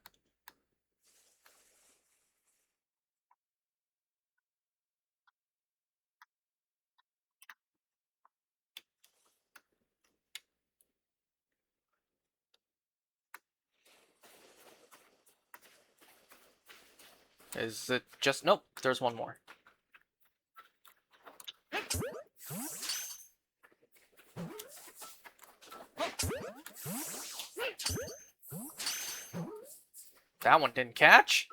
Is it just... Nope, there's one more. That one didn't catch.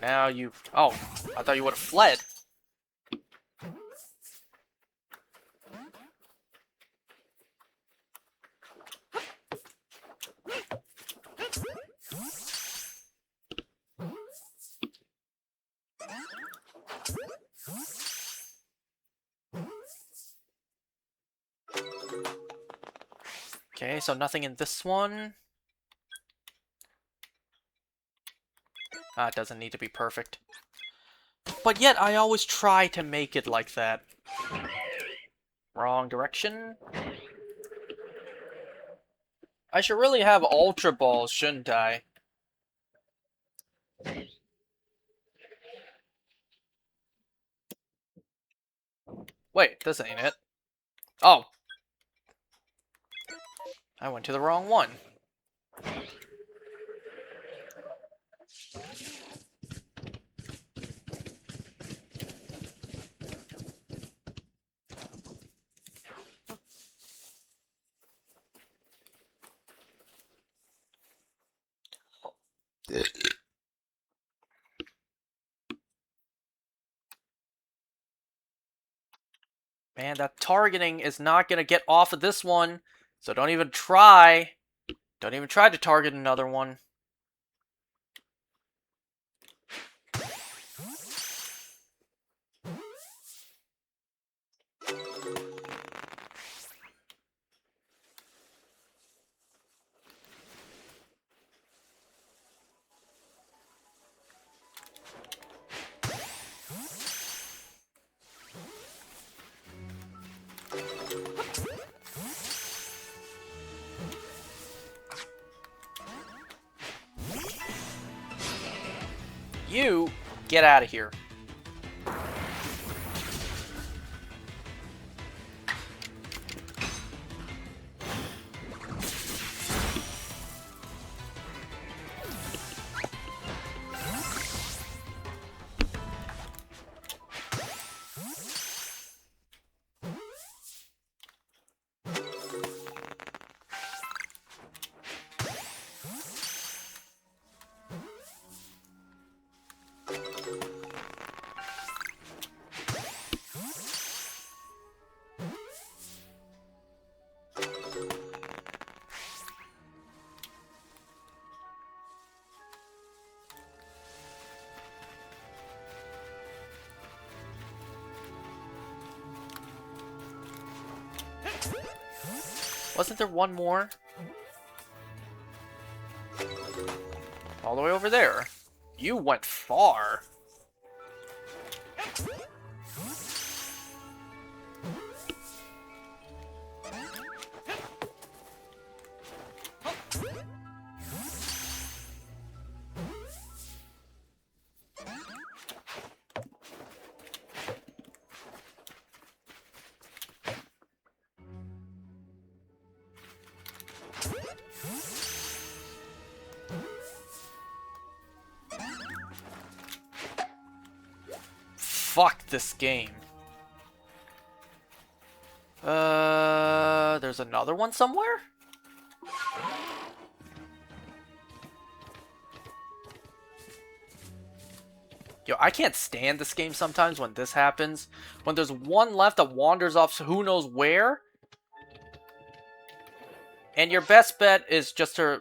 Now you... Oh, I thought you would have fled. Okay, so nothing in this one. It doesn't need to be perfect. But yet, I always try to make it like that. Wrong direction. I should really have Ultra Balls, shouldn't I? Wait, this ain't it. Oh. I went to the wrong one. Man, that targeting is not gonna get off of this one. So don't even try. Don't even try to target another one. You get out of here. Wasn't there one more? All the way over there. You went far. Fuck this game. There's another one somewhere? Yo, I can't stand this game sometimes when this happens. When there's one left that wanders off who knows where. And your best bet is just to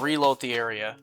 reload the area.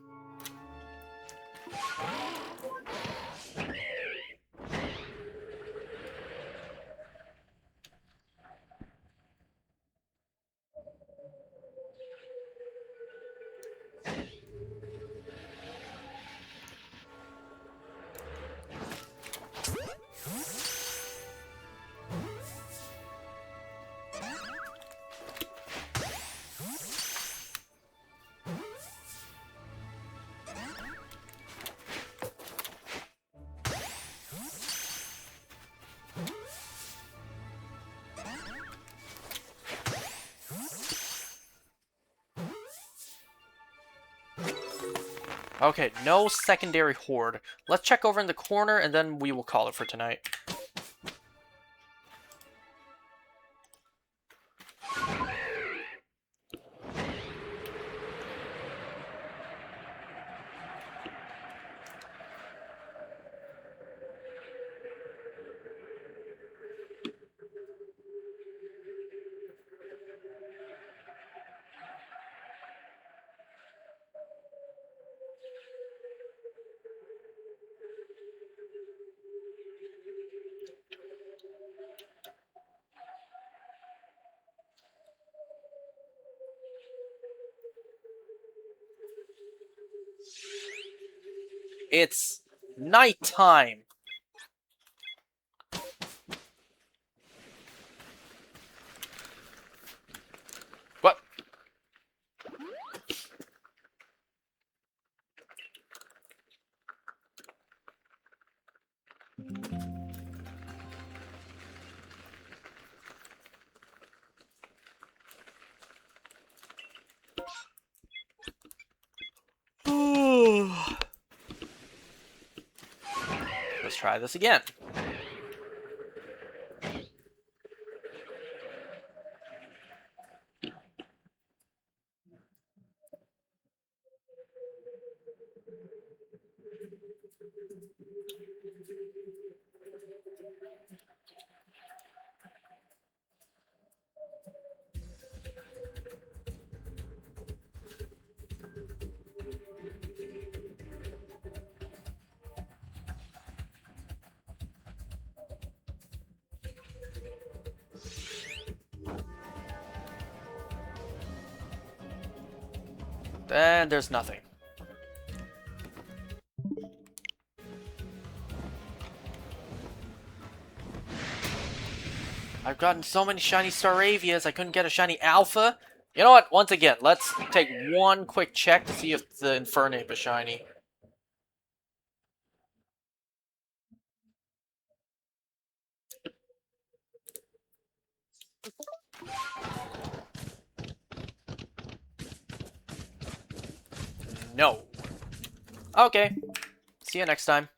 Okay, no secondary horde. Let's check over in the corner, and then we will call it for tonight. It's nighttime. What? Let's try this again. And there's nothing. I've gotten so many shiny Staravias, I couldn't get a shiny Alpha. You know what? Once again, let's take one quick check to see if the Infernape is shiny. No. Okay. See you next time.